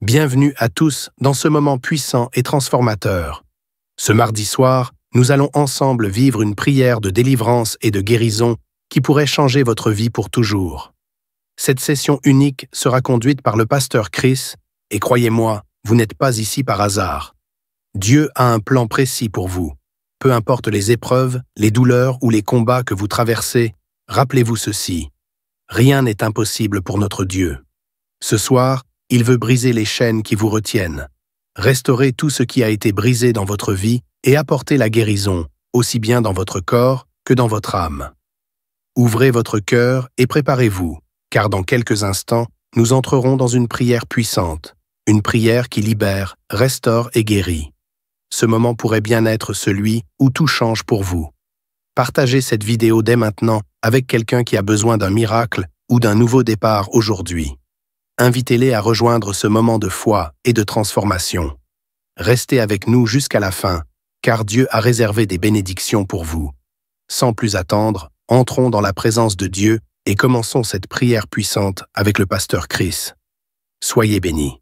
Bienvenue à tous dans ce moment puissant et transformateur. Ce mardi soir, nous allons ensemble vivre une prière de délivrance et de guérison qui pourrait changer votre vie pour toujours. Cette session unique sera conduite par le pasteur Chris, et croyez-moi, vous n'êtes pas ici par hasard. Dieu a un plan précis pour vous. Peu importe les épreuves, les douleurs ou les combats que vous traversez, rappelez-vous ceci. Rien n'est impossible pour notre Dieu. Ce soir, il veut briser les chaînes qui vous retiennent, restaurer tout ce qui a été brisé dans votre vie et apporter la guérison, aussi bien dans votre corps que dans votre âme. Ouvrez votre cœur et préparez-vous, car dans quelques instants, nous entrerons dans une prière puissante, une prière qui libère, restaure et guérit. Ce moment pourrait bien être celui où tout change pour vous. Partagez cette vidéo dès maintenant avec quelqu'un qui a besoin d'un miracle ou d'un nouveau départ aujourd'hui. Invitez-les à rejoindre ce moment de foi et de transformation. Restez avec nous jusqu'à la fin, car Dieu a réservé des bénédictions pour vous. Sans plus attendre, entrons dans la présence de Dieu et commençons cette prière puissante avec le pasteur Chris. Soyez bénis.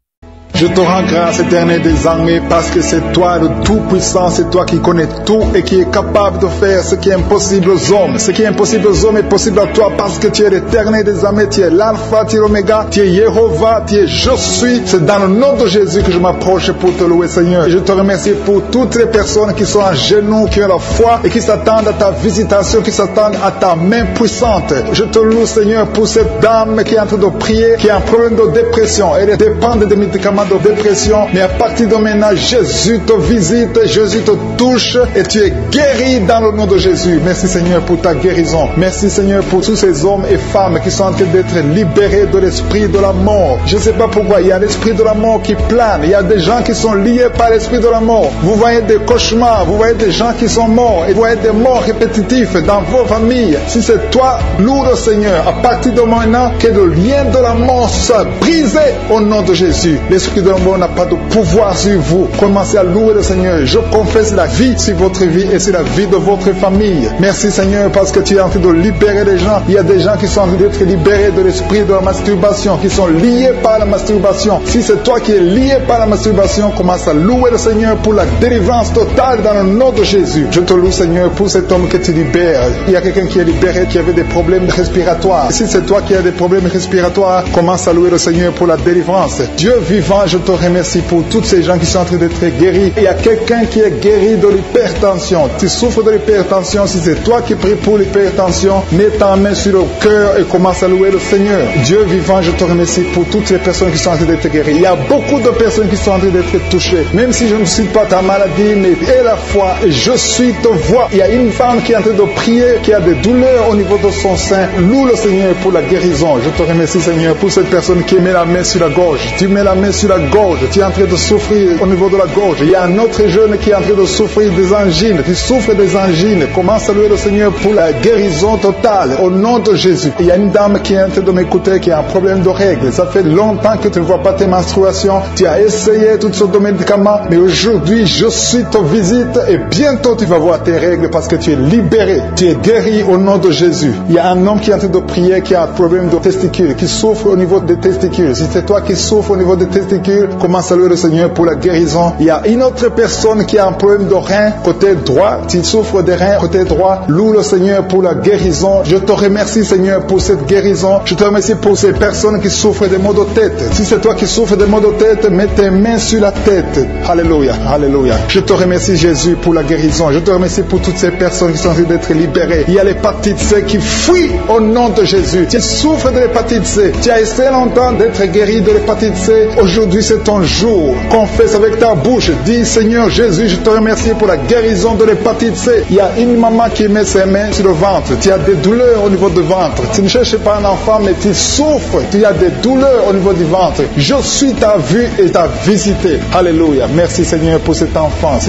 Je te rends grâce, Éternel des armées, parce que c'est toi le Tout-Puissant, c'est toi qui connais tout et qui est capable de faire ce qui est impossible aux hommes. Ce qui est impossible aux hommes est possible à toi parce que tu es l'Éternel des armées, tu es l'Alpha, tu es l'Oméga, tu es Jéhovah, tu es Je suis. C'est dans le nom de Jésus que je m'approche pour te louer, Seigneur. Et je te remercie pour toutes les personnes qui sont à genoux, qui ont la foi et qui s'attendent à ta visitation, qui s'attendent à ta main puissante. Je te loue, Seigneur, pour cette dame qui est en train de prier, qui a un problème de dépression. Elle dépend des médicaments de dépression, mais à partir de maintenant, Jésus te visite, Jésus te touche et tu es guéri dans le nom de Jésus. Merci Seigneur pour ta guérison. Merci Seigneur pour tous ces hommes et femmes qui sont en train d'être libérés de l'esprit de la mort. Je ne sais pas pourquoi, il y a l'esprit de la mort qui plane. Il y a des gens qui sont liés par l'esprit de la mort. Vous voyez des cauchemars, vous voyez des gens qui sont morts et vous voyez des morts répétitifs dans vos familles. Si c'est toi, loue le Seigneur. À partir de maintenant, que le lien de la mort soit brisé au nom de Jésus. L'esprit de la mort n'a pas de pouvoir sur vous. Commencez à louer le Seigneur. Je confesse la vie sur votre vie et sur la vie de votre famille. Merci Seigneur parce que tu es en train de libérer les gens. Il y a des gens qui sont en train d'être libérés de l'esprit de la masturbation, qui sont liés par la masturbation. Si c'est toi qui es lié par la masturbation, commence à louer le Seigneur pour la délivrance totale dans le nom de Jésus. Je te loue Seigneur pour cet homme que tu libères. Il y a quelqu'un qui est libéré, qui avait des problèmes respiratoires. Si c'est toi qui as des problèmes respiratoires, commence à louer le Seigneur pour la délivrance. Dieu vivant, je te remercie pour tous ces gens qui sont en train d'être guéris. Il y a quelqu'un qui est guéri de l'hypertension. Tu souffres de l'hypertension. Si c'est toi qui pries pour l'hypertension, mets ta main sur le cœur et commence à louer le Seigneur. Dieu vivant, je te remercie pour toutes les personnes qui sont en train d'être guéries. Il y a beaucoup de personnes qui sont en train d'être touchées. Même si je ne suis pas ta maladie, mais aie la foi et je suis te vois. Il y a une femme qui est en train de prier, qui a des douleurs au niveau de son sein. Loue le Seigneur pour la guérison. Je te remercie Seigneur pour cette personne qui met la main sur la gorge. Tu mets la main sur la gorge. Tu es en train de souffrir au niveau de la gorge. Il y a un autre jeune qui est en train de souffrir des angines. Tu souffres des angines. Commence à louer le Seigneur pour la guérison totale au nom de Jésus. Il y a une dame qui est en train de m'écouter qui a un problème de règles. Ça fait longtemps que tu ne vois pas tes menstruations. Tu as essayé toutes sortes de médicaments, mais aujourd'hui je suis te visite et bientôt tu vas voir tes règles parce que tu es libéré. Tu es guéri au nom de Jésus. Il y a un homme qui est en train de prier qui a un problème de testicules, qui souffre au niveau des testicules. Si c'est toi qui souffres au niveau des testicules, commence à louer le Seigneur pour la guérison. Il y a une autre personne qui a un problème de rein côté droit. Tu souffres des reins côté droit. Loue le Seigneur pour la guérison. Je te remercie Seigneur pour cette guérison. Je te remercie pour ces personnes qui souffrent des maux de tête. Si c'est toi qui souffres des maux de tête, mets tes mains sur la tête. Alléluia, alléluia. Je te remercie Jésus pour la guérison. Je te remercie pour toutes ces personnes qui sont en train d'être libérées. Il y a l'hépatite C qui fuit au nom de Jésus. Tu souffres de l'hépatite C. Tu as essayé longtemps d'être guéri de l'hépatite C. Aujourd'hui c'est ton jour. Confesse avec ta bouche. Dis Seigneur Jésus, je te remercie pour la guérison de l'hépatite C. Il y a une maman qui met ses mains sur le ventre. Tu as des douleurs au niveau du ventre. Tu ne cherches pas un enfant, mais tu souffres. Tu as des douleurs au niveau du ventre. Je suis ta vue et ta visité. Alléluia. Merci Seigneur pour cet enfant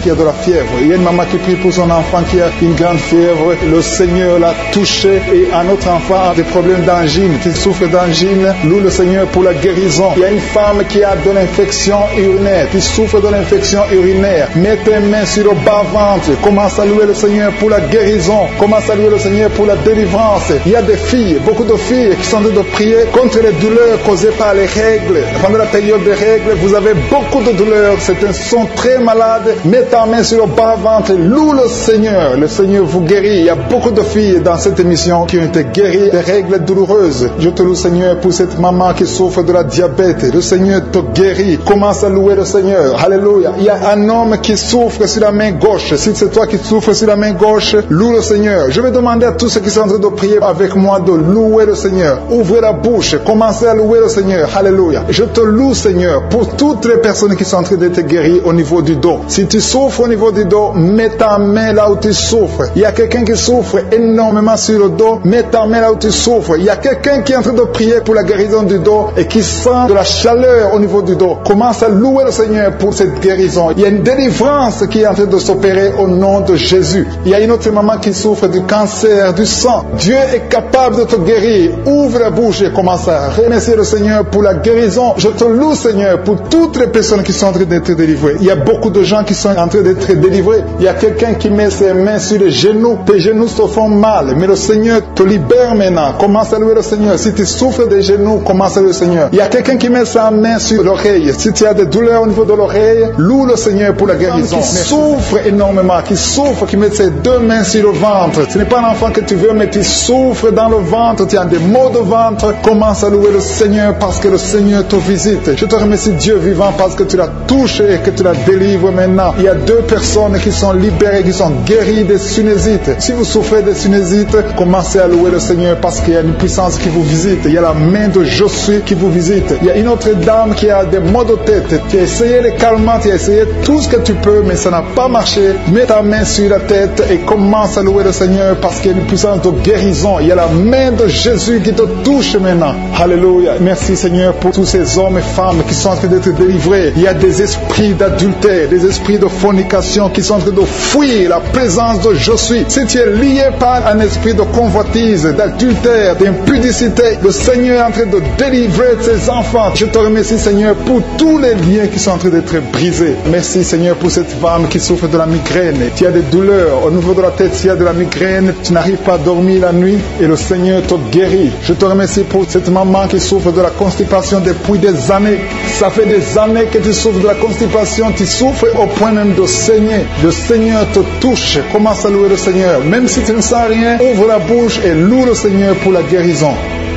qui a de la fièvre. Il y a une maman qui prie pour son enfant qui a une grande fièvre. Le Seigneur l'a touché. Et un autre enfant a des problèmes d'angine. Tu souffres d'angine. Loue le Seigneur pour la guérison. Il y a une femme qui a de l'infection urinaire, qui souffre de l'infection urinaire, mets tes mains sur le bas-ventre. Commence à louer le Seigneur pour la guérison. Commence à louer le Seigneur pour la délivrance. Il y a des filles, beaucoup de filles qui sont en train de prier contre les douleurs causées par les règles. Pendant la période des règles, vous avez beaucoup de douleurs. Certains sont très malades. Mets ta main sur le bas-ventre. Loue le Seigneur. Le Seigneur vous guérit. Il y a beaucoup de filles dans cette émission qui ont été guéries des règles douloureuses. Je te loue, Seigneur, pour cette maman qui souffre de la diabète. Le Seigneur te guérit. Commence à louer le Seigneur. Alléluia. Il y a un homme qui souffre sur la main gauche. Si c'est toi qui souffres sur la main gauche, loue le Seigneur. Je vais demander à tous ceux qui sont en train de prier avec moi de louer le Seigneur. Ouvrez la bouche. Commencez à louer le Seigneur. Alléluia. Je te loue, Seigneur, pour toutes les personnes qui sont en train d'être guéries au niveau du dos. Si tu souffres au niveau du dos, mets ta main là où tu souffres. Il y a quelqu'un qui souffre énormément sur le dos. Mets ta main là où tu souffres. Il y a quelqu'un qui est en train de prier pour la guérison du dos et qui sent de la chaleur au niveau du dos. Commence à louer le Seigneur pour cette guérison. Il y a une délivrance qui est en train de s'opérer au nom de Jésus. Il y a une autre maman qui souffre du cancer, du sang. Dieu est capable de te guérir. Ouvre la bouche et commence à remercier le Seigneur pour la guérison. Je te loue, Seigneur, pour toutes les personnes qui sont en train d'être délivrées. Il y a beaucoup de gens qui sont en train d'être délivrés. Il y a quelqu'un qui met ses mains sur les genoux. Tes genoux te font mal, mais le Seigneur te libère maintenant. Commence à louer le Seigneur. Si tu souffres des genoux, commence à louer le Seigneur. Il y a quelqu'un qui met sa main sur l'oreille. Si tu as des douleurs au niveau de l'oreille, loue le Seigneur pour la guérison. Qui souffre énormément, qui souffre, qui met ses deux mains sur le ventre. Ce n'est pas un enfant que tu veux, mais tu souffres dans le ventre, tu as des maux de ventre. Commence à louer le Seigneur parce que le Seigneur te visite. Je te remercie, Dieu vivant, parce que tu l'as touché et que tu la délivres maintenant. Il y a deux personnes qui sont libérées, qui sont guéries des sinusites. Si vous souffrez des sinusites, commencez à louer le Seigneur parce qu'il y a une puissance qui vous visite. Il y a la main de Josué qui vous visite. Il y a une autre dame qui a des maux de tête. Tu as essayé les calmants, tu as essayé tout ce que tu peux, mais ça n'a pas marché. Mets ta main sur la tête et commence à louer le Seigneur parce qu'il y a une puissance de guérison. Il y a la main de Jésus qui te touche maintenant. Alléluia. Merci, Seigneur, pour tous ces hommes et femmes qui sont en train d'être délivrés. Il y a des esprits d'adultère, des esprits de fornication qui sont en train de fuir la présence de Josué. Si tu es lié par un esprit de convoitise, d'adultère, d'impudicité, le Seigneur est en train de délivrer ses enfants. Je te remercie, Seigneur, pour tous les liens qui sont en train d'être brisés. Merci, Seigneur, pour cette femme qui souffre de la migraine. Tu as des douleurs au niveau de la tête, tu as de la migraine, tu n'arrives pas à dormir la nuit et le Seigneur te guérit. Je te remercie pour cette maman qui souffre de la constipation depuis des années. Ça fait des années que tu souffres de la constipation, tu souffres au point même de saigner. Le Seigneur te touche. Commence à louer le Seigneur. Même si tu ne sens rien, ouvre la bouche et loue le Seigneur pour la guérison.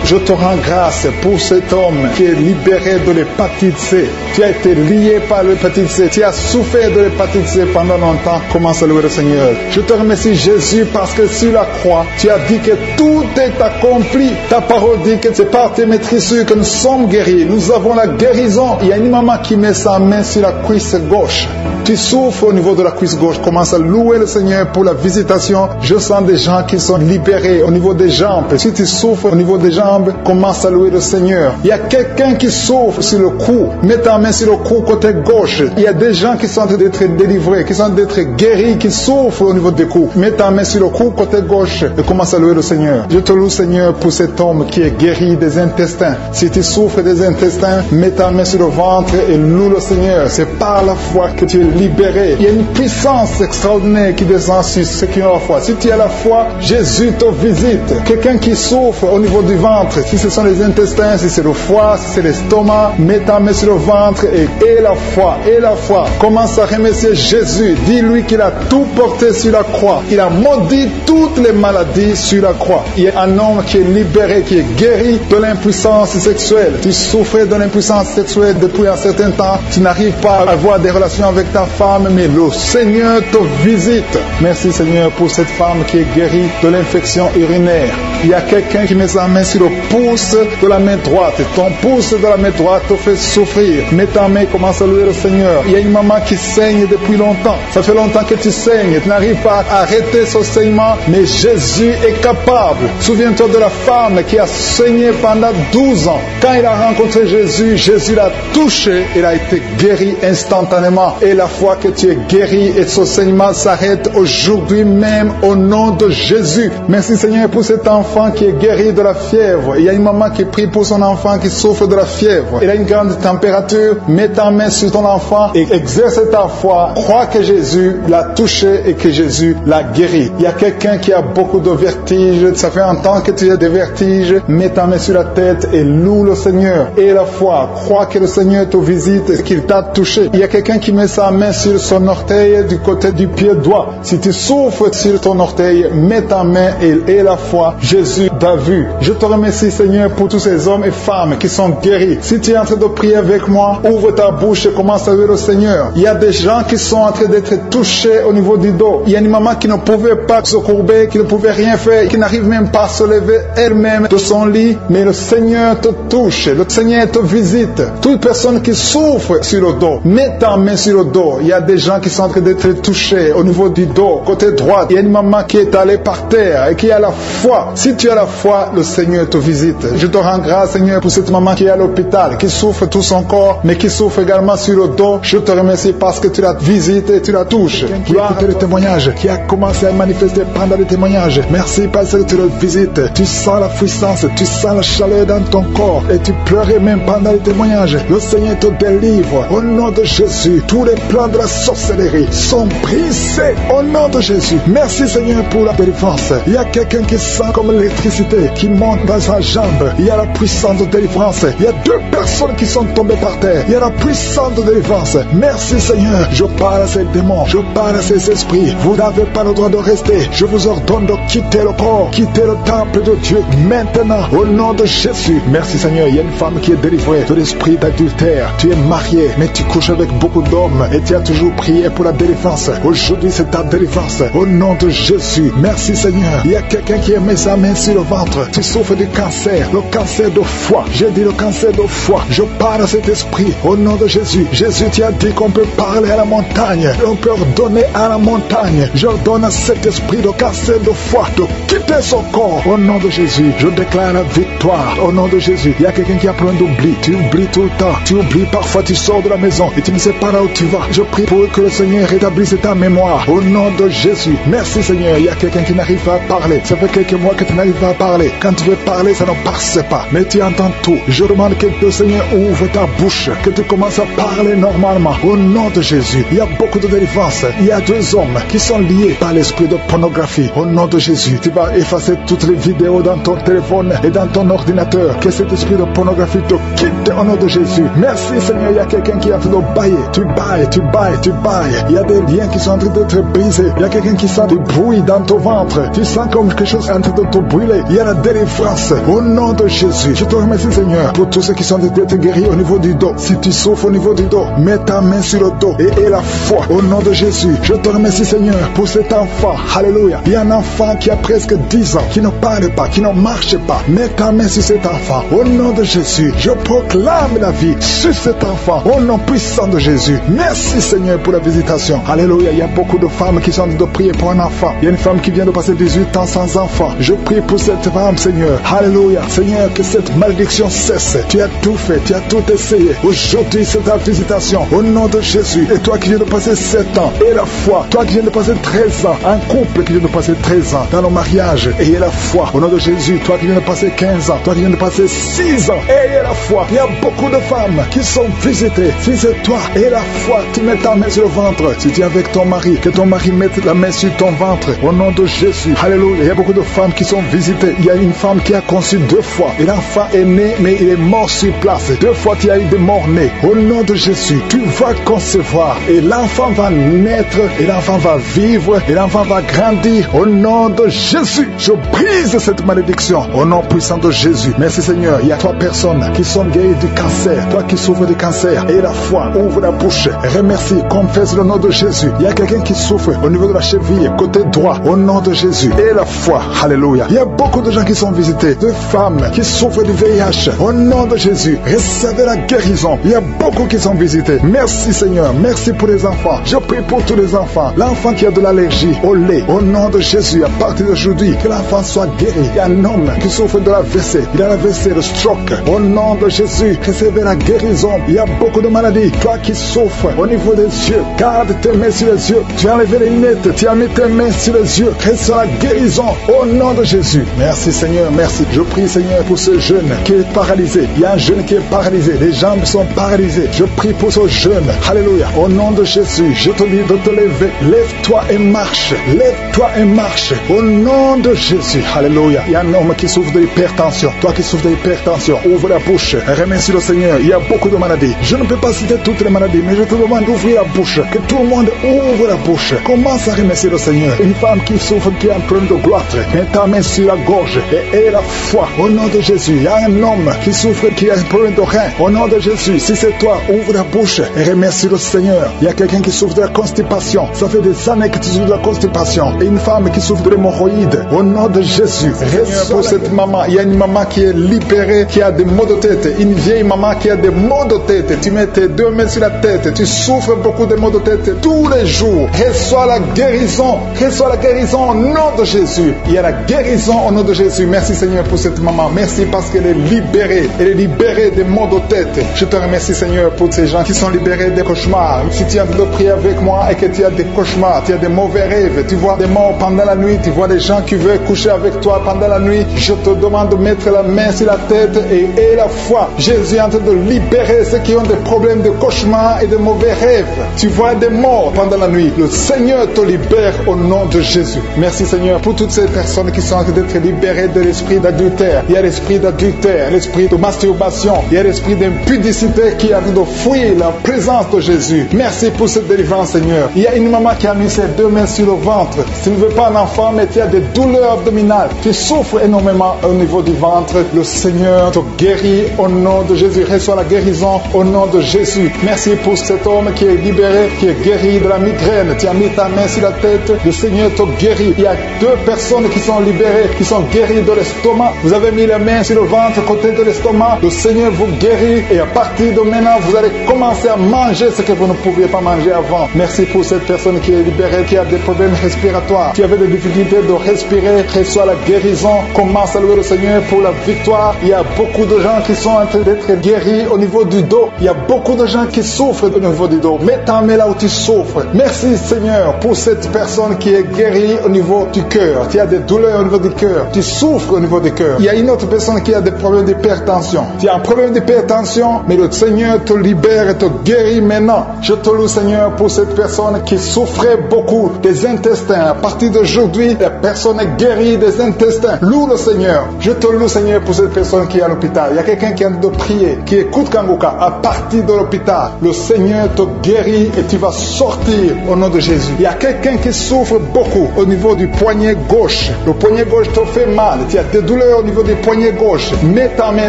Je te rends grâce pour cet homme qui est libéré de l'hépatite C. Tu as été lié par l'hépatite C. Tu as souffert de l'hépatite C pendant longtemps. Commence à louer le Seigneur. Je te remercie, Jésus, parce que sur la croix, tu as dit que tout est accompli. Ta parole dit que c'est par tes maîtrisures que nous sommes guéris. Nous avons la guérison. Il y a une maman qui met sa main sur la cuisse gauche. Tu souffres au niveau de la cuisse gauche. Commence à louer le Seigneur pour la visitation. Je sens des gens qui sont libérés au niveau des jambes. Si tu souffres au niveau des jambes, commence à louer le Seigneur. Il y a quelqu'un qui souffre sur le cou. Mets ta main sur le cou côté gauche. Il y a des gens qui sont en train d'être délivrés, qui sont en train d'être guéris, qui souffrent au niveau des coups. Mets ta main sur le cou côté gauche et commence à louer le Seigneur. Je te loue, Seigneur, pour cet homme qui est guéri des intestins. Si tu souffres des intestins, mets ta main sur le ventre et loue le Seigneur. C'est par la foi que tu es libéré. Il y a une puissance extraordinaire qui descend sur ceux qui ont la foi. Si tu as la foi, Jésus te visite. Quelqu'un qui souffre au niveau du ventre, si ce sont les intestins, si c'est le foie, si c'est l'estomac, mets ta main sur le ventre et la foi, et la foi. Commence à remercier Jésus. Dis-lui qu'il a tout porté sur la croix. Il a maudit toutes les maladies sur la croix. Il y a un homme qui est libéré, qui est guéri de l'impuissance sexuelle. Tu souffrais de l'impuissance sexuelle depuis un certain temps. Tu n'arrives pas à avoir des relations avec ta femme, mais le Seigneur te visite. Merci, Seigneur, pour cette femme qui est guérie de l'infection urinaire. Il y a quelqu'un qui met sa main sur le pouce de la main droite. Ton pouce de la main droite te fait souffrir. Mets ta main, commence à louer le Seigneur. Il y a une maman qui saigne depuis longtemps. Ça fait longtemps que tu saignes. Tu n'arrives pas à arrêter ce saignement, mais Jésus est capable. Souviens-toi de la femme qui a saigné pendant 12 ans. Quand il a rencontré Jésus, Jésus l'a touché. Il a été guéri instantanément. Et la fois que tu es guéri et ce saignement s'arrête aujourd'hui même au nom de Jésus. Merci, Seigneur, pour cet enfant qui est guéri de la fièvre. fièvre. Il y a une maman qui prie pour son enfant qui souffre de la fièvre. Il a une grande température. Mets ta main sur ton enfant et exerce ta foi. Crois que Jésus l'a touché et que Jésus l'a guéri. Il y a quelqu'un qui a beaucoup de vertiges. Ça fait un temps que tu as des vertiges. Mets ta main sur la tête et loue le Seigneur. Et la foi. Crois que le Seigneur te visite et qu'il t'a touché. Il y a quelqu'un qui met sa main sur son orteil du côté du pied droit. Si tu souffres sur ton orteil, mets ta main et la foi. Jésus t'a vu. Je te remercie, Seigneur, pour tous ces hommes et femmes qui sont guéris. Si tu es en train de prier avec moi, ouvre ta bouche et commence à louer le Seigneur. Il y a des gens qui sont en train d'être touchés au niveau du dos. Il y a une maman qui ne pouvait pas se courber, qui ne pouvait rien faire, qui n'arrive même pas à se lever elle-même de son lit. Mais le Seigneur te touche. Le Seigneur te visite. Toute personne qui souffre sur le dos, mets ta main sur le dos. Il y a des gens qui sont en train d'être touchés au niveau du dos, côté droit. Il y a une maman qui est allée par terre et qui a la foi. Si tu as la foi, le Seigneur te visite. Je te rends grâce, Seigneur, pour cette maman qui est à l'hôpital, qui souffre tout son corps, mais qui souffre également sur le dos. Je te remercie parce que tu la visites et tu la touches. Gloire à le témoignage qui a commencé à manifester pendant le témoignage. Merci parce que tu le visites. Tu sens la puissance, tu sens la chaleur dans ton corps et tu pleurais même pendant le témoignage. Le Seigneur te délivre. Au nom de Jésus, tous les plans de la sorcellerie sont brisés. Au nom de Jésus. Merci, Seigneur, pour la délivrance. Il y a quelqu'un qui sent comme l'électricité qui monte dans sa jambe. Il y a la puissance de délivrance. Il y a 2 personnes qui sont tombées par terre. Il y a la puissance de délivrance. Merci, Seigneur. Je parle à ces démons. Je parle à ces esprits. Vous n'avez pas le droit de rester. Je vous ordonne de quitter le corps, quitter le temple de Dieu maintenant. Au nom de Jésus. Merci, Seigneur. Il y a une femme qui est délivrée de l'esprit d'adultère. Tu es marié, mais tu couches avec beaucoup d'hommes et tu as toujours prié pour la délivrance. Aujourd'hui, c'est ta délivrance. Au nom de Jésus. Merci, Seigneur. Il y a quelqu'un qui a mis sa main sur le ventre. Tu souffres du cancer, le cancer de foie. J'ai dit le cancer de foie. Je parle à cet esprit au nom de Jésus. Jésus, tu as dit qu'on peut parler à la montagne. On peut ordonner à la montagne. J'ordonne à cet esprit de cancer de foie de quitter son corps. Au nom de Jésus, je déclare la victoire. Au nom de Jésus, il y a quelqu'un qui a plein d'oubli. Tu oublies tout le temps. Tu oublies parfois, tu sors de la maison et tu ne sais pas là où tu vas. Je prie pour que le Seigneur rétablisse ta mémoire. Au nom de Jésus. Merci, Seigneur. Il y a quelqu'un qui n'arrive pas à parler. Ça fait quelques mois que tu n'arrives pas à parler. Quand tu veux parler, ça ne passe pas. Mais tu entends tout. Je demande que le Seigneur ouvre ta bouche, que tu commences à parler normalement. Au nom de Jésus. Il y a beaucoup de délivrance. Il y a 2 hommes qui sont liés par l'esprit de pornographie. Au nom de Jésus. Tu vas effacer toutes les vidéos dans ton téléphone et dans ton ordinateur. Que cet esprit de pornographie te quitte au nom de Jésus. Merci, Seigneur. Il y a quelqu'un qui est en train de bailler. Tu bailles, tu bailles, tu bailles. Il y a des liens qui sont en train d'être brisés. Il y a quelqu'un qui sent du bruit dans ton ventre. Tu sens comme quelque chose est en train de te brûler. Il y a la délivrance. Au nom de Jésus. Je te remercie, Seigneur, pour tous ceux qui sont d'être guéris au niveau du dos. Si tu souffres au niveau du dos, mets ta main sur le dos et la foi. Au nom de Jésus. Je te remercie, Seigneur, pour cet enfant. Alléluia. Il y a un enfant qui a presque 10 ans, qui ne parle pas, qui ne marche pas. Mets ta main sur cet enfant. Au nom de Jésus. Je proclame la vie sur cet enfant. Au nom puissant de Jésus. Merci, Seigneur, pour la visitation. Alléluia. Il y a beaucoup de femmes qui sont en train de prier pour un enfant. Il y a une femme qui vient de passer 18 ans sans enfant. Je prie pour cette femme, Seigneur. Alléluia. Seigneur, que cette malédiction cesse. Tu as tout fait, tu as tout essayé. Aujourd'hui, c'est ta visitation. Au nom de Jésus. Et toi qui viens de passer 7 ans, et la foi. Toi qui viens de passer 13 ans. Un couple qui vient de passer 13 ans dans le mariage. Et la foi. Au nom de Jésus. Toi qui viens de passer 15 ans. Toi qui viens de passer 6 ans. Et la foi. Il y a beaucoup de femmes qui sont visitées. Si c'est toi et la foi, tu mets ta main sur le ventre. Si tu es avec ton mari, que ton mari mette la main sur ton ventre. Au nom de Jésus. Alléluia. Il y a beaucoup de femmes qui sont visitées. Il y a une femme qui a conçu 2 fois. Et l'enfant est né, mais il est mort sur place. 2 fois, tu as eu des morts nés. Au nom de Jésus, tu vas concevoir. Et l'enfant va naître. Et l'enfant va vivre. Et l'enfant va grandir. Au nom de Jésus, je brise cette malédiction. Au nom puissant de Jésus. Merci, Seigneur. Il y a 3 personnes qui sont guéries du cancer. Toi qui souffres du cancer. Et la foi, ouvre la bouche. Remercie, confesse le nom de Jésus. Il y a quelqu'un qui souffre au niveau de la cheville, côté droit. Au nom de Jésus. Et la foi. Alléluia. Il y a beaucoup de gens qui sont visités. De femmes qui souffrent du VIH. Au nom de Jésus. Recevez la guérison. Il y a beaucoup qui sont visités. Merci, Seigneur. Merci pour les enfants. Je prie pour tous les enfants. L'enfant qui a de l'allergie au lait. Au nom de Jésus. À partir d'aujourd'hui, que l'enfant soit guéri. Il y a un homme qui souffre de l'AVC. Il a l'AVC, le stroke. Au nom de Jésus. Recevez la guérison. Il y a beaucoup de maladies. Toi qui souffres au niveau des yeux. Garde tes mains sur les yeux. Tu as enlevé les lunettes. Tu as mis tes mains sur les yeux. Reçois la guérison. Au nom de Jésus. Merci, Seigneur. Merci. Je prie, Seigneur, pour ce jeune qui est paralysé. Il y a un jeune qui est paralysé. Les jambes sont paralysées. Je prie pour ce jeune. Alléluia. Au nom de Jésus, je te dis de te lever. Lève-toi et marche. Lève-toi et marche. Au nom de Jésus. Alléluia. Il y a un homme qui souffre de l'hypertension. Toi qui souffres de l'hypertension, ouvre la bouche. Remercie le Seigneur. Il y a beaucoup de maladies. Je ne peux pas citer toutes les maladies, mais je te demande d'ouvrir la bouche. Que tout le monde ouvre la bouche. Commence à remercier le Seigneur. Une femme qui souffre, qui a un problème de gloître, mets ta main sur la gorge et aie la foi. Au nom de Jésus. Il y a un homme qui souffre, qui a un problème de rein. Au nom de Jésus. Si c'est toi, ouvre la bouche et remercie le Seigneur. Il y a quelqu'un qui souffre de la constipation. Ça fait des années que tu souffres de la constipation. Et une femme qui souffre de l'hémorroïde. Au nom de Jésus. Reste pour cette maman. Il y a une maman qui est libérée, qui a des maux de tête. Une vieille maman qui a des maux de tête. Tu mets tes deux mains sur la tête. Tu souffres beaucoup de maux de tête tous les jours. Reçois la guérison. Reçois la guérison au nom de Jésus. Il y a la guérison au nom de Jésus. Merci Seigneur pour cette maman. Merci parce qu'elle est libérée. Elle est libérée des maux de tête. Je te remercie Seigneur pour ces gens qui sont libérés des cauchemars. Si tu es en train de prier avec moi et que tu as des cauchemars, tu as des mauvais rêves, tu vois des morts pendant la nuit, tu vois des gens qui veulent coucher avec toi pendant la nuit, je te demande de mettre la main sur la tête et aie la foi. Jésus est en train de libérer ceux qui ont des problèmes de cauchemars et de mauvais rêves. Tu vois des morts pendant la nuit. Le Seigneur te libère au nom de Jésus. Merci Seigneur pour toutes ces personnes qui sont en train d'être libérées de l'esprit d'adultère. Il y a l'esprit d'adultère, l'esprit de masturbation, il y a l'esprit d'impudicité qui est en train de fuir la présence de Jésus. Merci pour cette délivrance Seigneur. Il y a une maman qui a mis ses deux mains sur le ventre. Tu ne veux pas un enfant mais tu as des douleurs abdominales. Tu souffres énormément au niveau du ventre. Le Seigneur te guérit au nom de Jésus. Reçois la guérison au nom de Jésus. Merci pour cet homme qui est libéré, qui est guéri de la migraine. Tu as mis ta main sur la tête. Le Seigneur te guérit. Il y a deux personnes qui sont libérées, qui sont guéries de l'estomac. Vous avez mis la main sur le ventre, côté de l'estomac. Le Seigneur vous guérit et à partir de maintenant, vous allez commencer à manger ce que vous ne pouviez pas manger avant. Merci pour cette personne qui est libérée, qui a des problèmes respiratoires, qui avait des difficultés de respirer. Reçois la guérison. Commence à louer le Seigneur pour la victoire. Il y a beaucoup de gens qui sont en train d'être guéris au niveau du dos. Il y a beaucoup de gens qui souffrent au niveau du dos. Mets ta main là où tu souffres. Merci Seigneur pour cette personne qui est guérie au niveau du cœur. Tu as des douleurs au niveau du cœur. Tu souffres au niveau du cœur. Il y a une autre personne qui a des problèmes d'hypertension. Tu as un problème d'hypertension, mais le Seigneur te libère et te guérit maintenant. Je te loue Seigneur pour cette personne qui souffrait beaucoup des intestins. À partir d'aujourd'hui, la personne est guérie des intestins. Loue le Seigneur. Je te loue Seigneur pour cette personne qui est à l'hôpital. Il y a quelqu'un qui est en train de prier, qui écoute Kangoka. À partir de l'hôpital, le Seigneur te guérit et tu vas sortir au nom de Jésus. Il y a quelqu'un qui souffre beaucoup au niveau du poignet gauche. Le poignet gauche te fait mal. Tu as des douleurs au niveau du poignet gauche. Mets ta main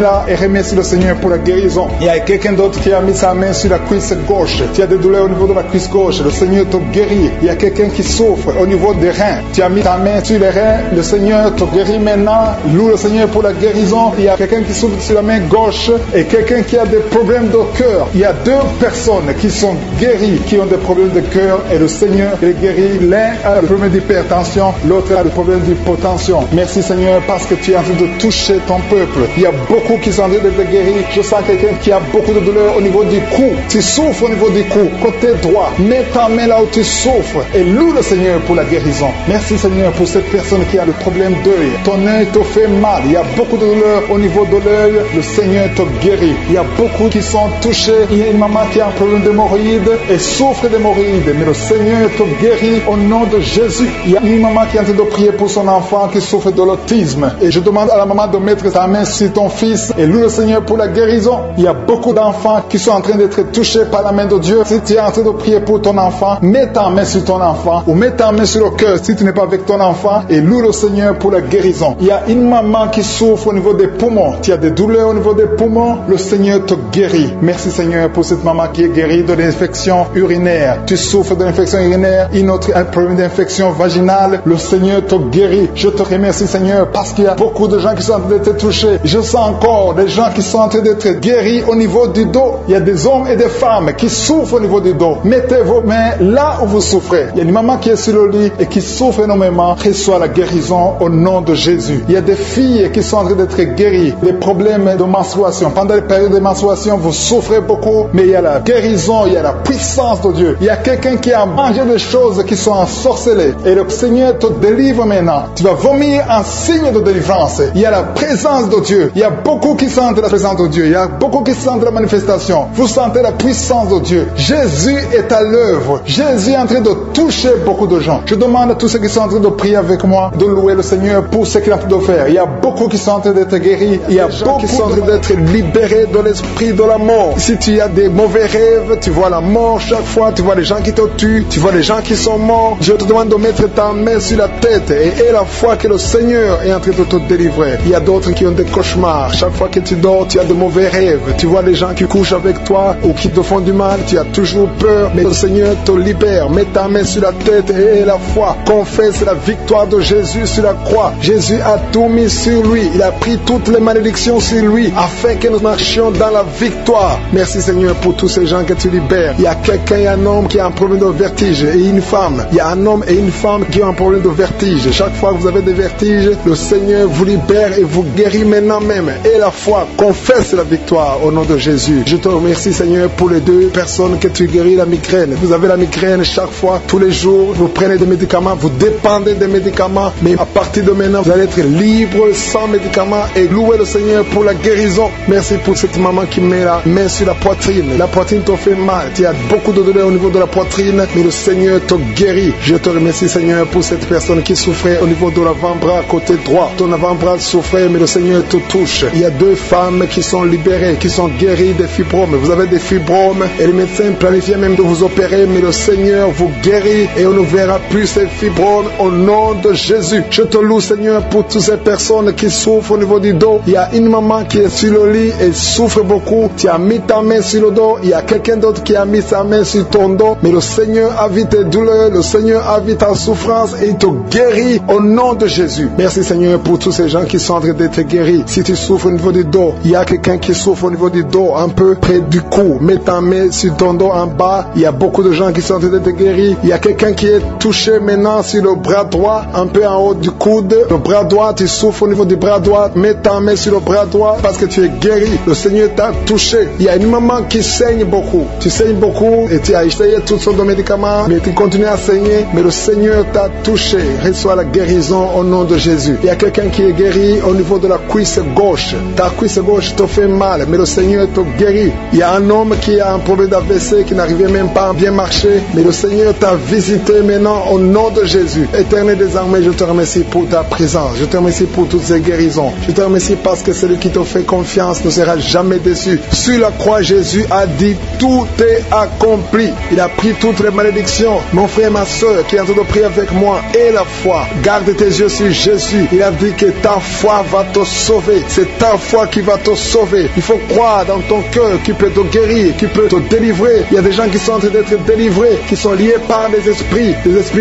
là et remercie le Seigneur pour la guérison. Il y a quelqu'un d'autre qui a mis sa main sur la cuisse gauche. Tu as des douleurs au niveau de la cuisse gauche. Le Seigneur te guérit. Il y a quelqu'un qui souffre au niveau des reins. Tu as mis ta main sur les reins. Le Seigneur te guérit maintenant. Loue le Seigneur pour la guérison. Il y a quelqu'un qui souffre sur la main gauche et quelqu'un qui a des problèmes de cœur. Il y a deux personnes qui sont guéries, qui ont des problèmes de cœur et le Seigneur les guérit. L'un a le problème d'hypertension, l'autre a le problème d'hypotension. Merci Seigneur parce que tu es en train de toucher ton peuple. Il y a beaucoup qui sont en train d'être guéris. Je sens quelqu'un qui a beaucoup de douleur au niveau du cou. Tu souffres au niveau du cou, côté droit. Mets ta main là où tu souffres et loue le Seigneur pour la guérison. Merci Seigneur pour cette personne qui a le problème d'œil. Ton œil te fait mal. Il y a beaucoup de douleur au niveau de l'œil. Le Seigneur te guérit. Il y a beaucoup qui sont touchés. Il y a une maman qui a un problème d'hémorroïdes et souffre d'hémorroïdes. Mais le Seigneur te guérit au nom de Jésus. Il y a une maman qui est en train de prier pour son enfant qui souffre de l'autisme. Et je demande à la maman de mettre sa main sur ton fils et loue le Seigneur pour la guérison. Il y a beaucoup d'enfants qui sont en train d'être touchés par la main de Dieu. Si tu es en train de prier pour ton enfant, mets ta main sur ton enfant ou mets ta main sur le cœur si tu n'es pas avec ton enfant et loue le Seigneur pour la guérison. Il y a une maman qui souffre au niveau des poumons. Tu as des douleurs au niveau des poumons. Le Seigneur te guérit. Merci Seigneur pour cette maman qui est guérie de l'infection urinaire. Tu souffres de l'infection urinaire, une autre a un problème d'infection vaginale. Le Seigneur te guérit. Je te remercie Seigneur parce qu'il y a beaucoup de gens qui sont en train d'être touchés. Je sens encore des gens qui sont en train d'être guéris au niveau du dos. Il y a des hommes et des femmes qui souffrent au niveau du dos. Mettez vos mains là où vous souffrez. Il y a une maman qui est sur le lit et qui souffre énormément. Reçoit la guérison au nom de Jésus. Il y a des filles qui sont en train d'être guéries. Les problèmes de menstruation. Pendant les périodes de menstruation, vous souffrez beaucoup, mais il y a la guérison, il y a la puissance de Dieu. Il y a quelqu'un qui a mangé des choses qui sont ensorcelées. Et le Seigneur te délivre maintenant. Tu vas vomir un signe de délivrance. puissance. Il y a la présence de Dieu. Il y a beaucoup qui sentent la présence de Dieu. Il y a beaucoup qui sentent la manifestation. Vous sentez la puissance de Dieu. Jésus est à l'œuvre. Jésus est en train de toucher beaucoup de gens. Je demande à tous ceux qui sont en train de prier avec moi de louer le Seigneur pour ce qu'il est en train de faire. Il y a beaucoup qui sont en train d'être guéris. Il y a beaucoup qui sont en train d'être libérés de l'esprit de la mort. Si tu as des mauvais rêves, tu vois la mort chaque fois, tu vois les gens qui te tuent, tu vois les gens qui sont morts. Je te demande de mettre ta main sur la tête et la foi que le Seigneur est en train de te délivrer. Il y a d'autres qui ont des cauchemars. Chaque fois que tu dors, tu as de mauvais rêves. Tu vois les gens qui couchent avec toi ou qui te font du mal. Tu as toujours peur, mais le Seigneur te libère. Mets ta main sur la tête et la foi. Confesse la victoire de Jésus sur la croix. Jésus a tout mis sur lui. Il a pris toutes les malédictions sur lui afin que nous marchions dans la victoire. Merci Seigneur pour tous ces gens que tu libères. Il y a quelqu'un, il y a un homme qui a un problème de vertige et une femme. Il y a un homme et une femme qui ont un problème de vertige. Chaque fois que vous avez des vertiges, le Seigneur vous libère et vous guérit maintenant même. Et la foi confesse la victoire au nom de Jésus. Je te remercie Seigneur pour les deux personnes que tu guéris la migraine. Vous avez la migraine chaque fois, tous les jours, vous prenez des médicaments, vous dépendez des médicaments, mais à partir de maintenant, vous allez être libre sans médicaments et louer le Seigneur pour la guérison. Merci pour cette maman qui met la main sur la poitrine. La poitrine te fait mal, tu as beaucoup de douleur au niveau de la poitrine, mais le Seigneur te guérit. Je te remercie Seigneur pour cette personne qui souffrait au niveau de l'avant-bras côté droit. Ton avant-bras souffrait, mais le Seigneur te touche. Il y a deux femmes qui sont libérées, qui sont guéries des fibromes. Vous avez des fibromes et les médecins planifiaient même de vous opérer, mais le Seigneur vous guérit et on ne verra plus ces fibromes au nom de Jésus. Je te loue Seigneur pour toutes ces personnes qui souffrent au niveau du dos. Il y a une maman qui est sur le lit et souffre beaucoup. Tu as mis ta main sur le dos. Il y a quelqu'un d'autre qui a mis sa main sur ton dos. Mais le Seigneur a vu tes douleurs. Le Seigneur a vu ta souffrance et il te guérit au nom de Jésus. Merci Seigneur pour tous ces gens qui sont en train d'être guéris. Si tu souffres au niveau du dos, il y a quelqu'un qui souffre au niveau du dos, un peu près du cou. Mets ta main sur ton dos en bas. Il y a beaucoup de gens qui sont en train d'être guéris. Il y a quelqu'un qui est touché maintenant sur le bras droit, un peu en haut du coude. Le bras droit, tu souffres au niveau du bras droit. Mets ta main sur le bras droit parce que tu es guéri. Le Seigneur t'a touché. Il y a une maman qui saigne beaucoup. Tu saignes beaucoup et tu as essayé toutes sortes de médicaments, mais tu continues à saigner. Mais le Seigneur t'a touché. Reçois la guérison au nom de Jésus. Il y a quelqu'un qui est guéri au niveau de la cuisse gauche. Ta cuisse gauche te fait mal, mais le Seigneur te guérit. Il y a un homme qui a un problème d'AVC qui n'arrivait même pas à bien marcher, mais le Seigneur t'a visité maintenant au nom de Jésus. Éternel des armées, je te remercie pour ta présence. Je te remercie pour toutes ces guérisons. Je te remercie parce que celui qui te fait confiance ne sera jamais déçu. Sur la croix, Jésus a dit tout est accompli. Il a pris toutes les malédictions. Mon frère, ma soeur qui est en train de prier avec moi, et la foi. Garde tes yeux sur Jésus. Il a dit que ta foi va te sauver. C'est ta foi qui va te sauver. Il faut croire dans ton cœur qui peut te guérir, qui peut te délivrer. Il y a des gens qui sont en train d'être délivrés, qui sont liés par des esprits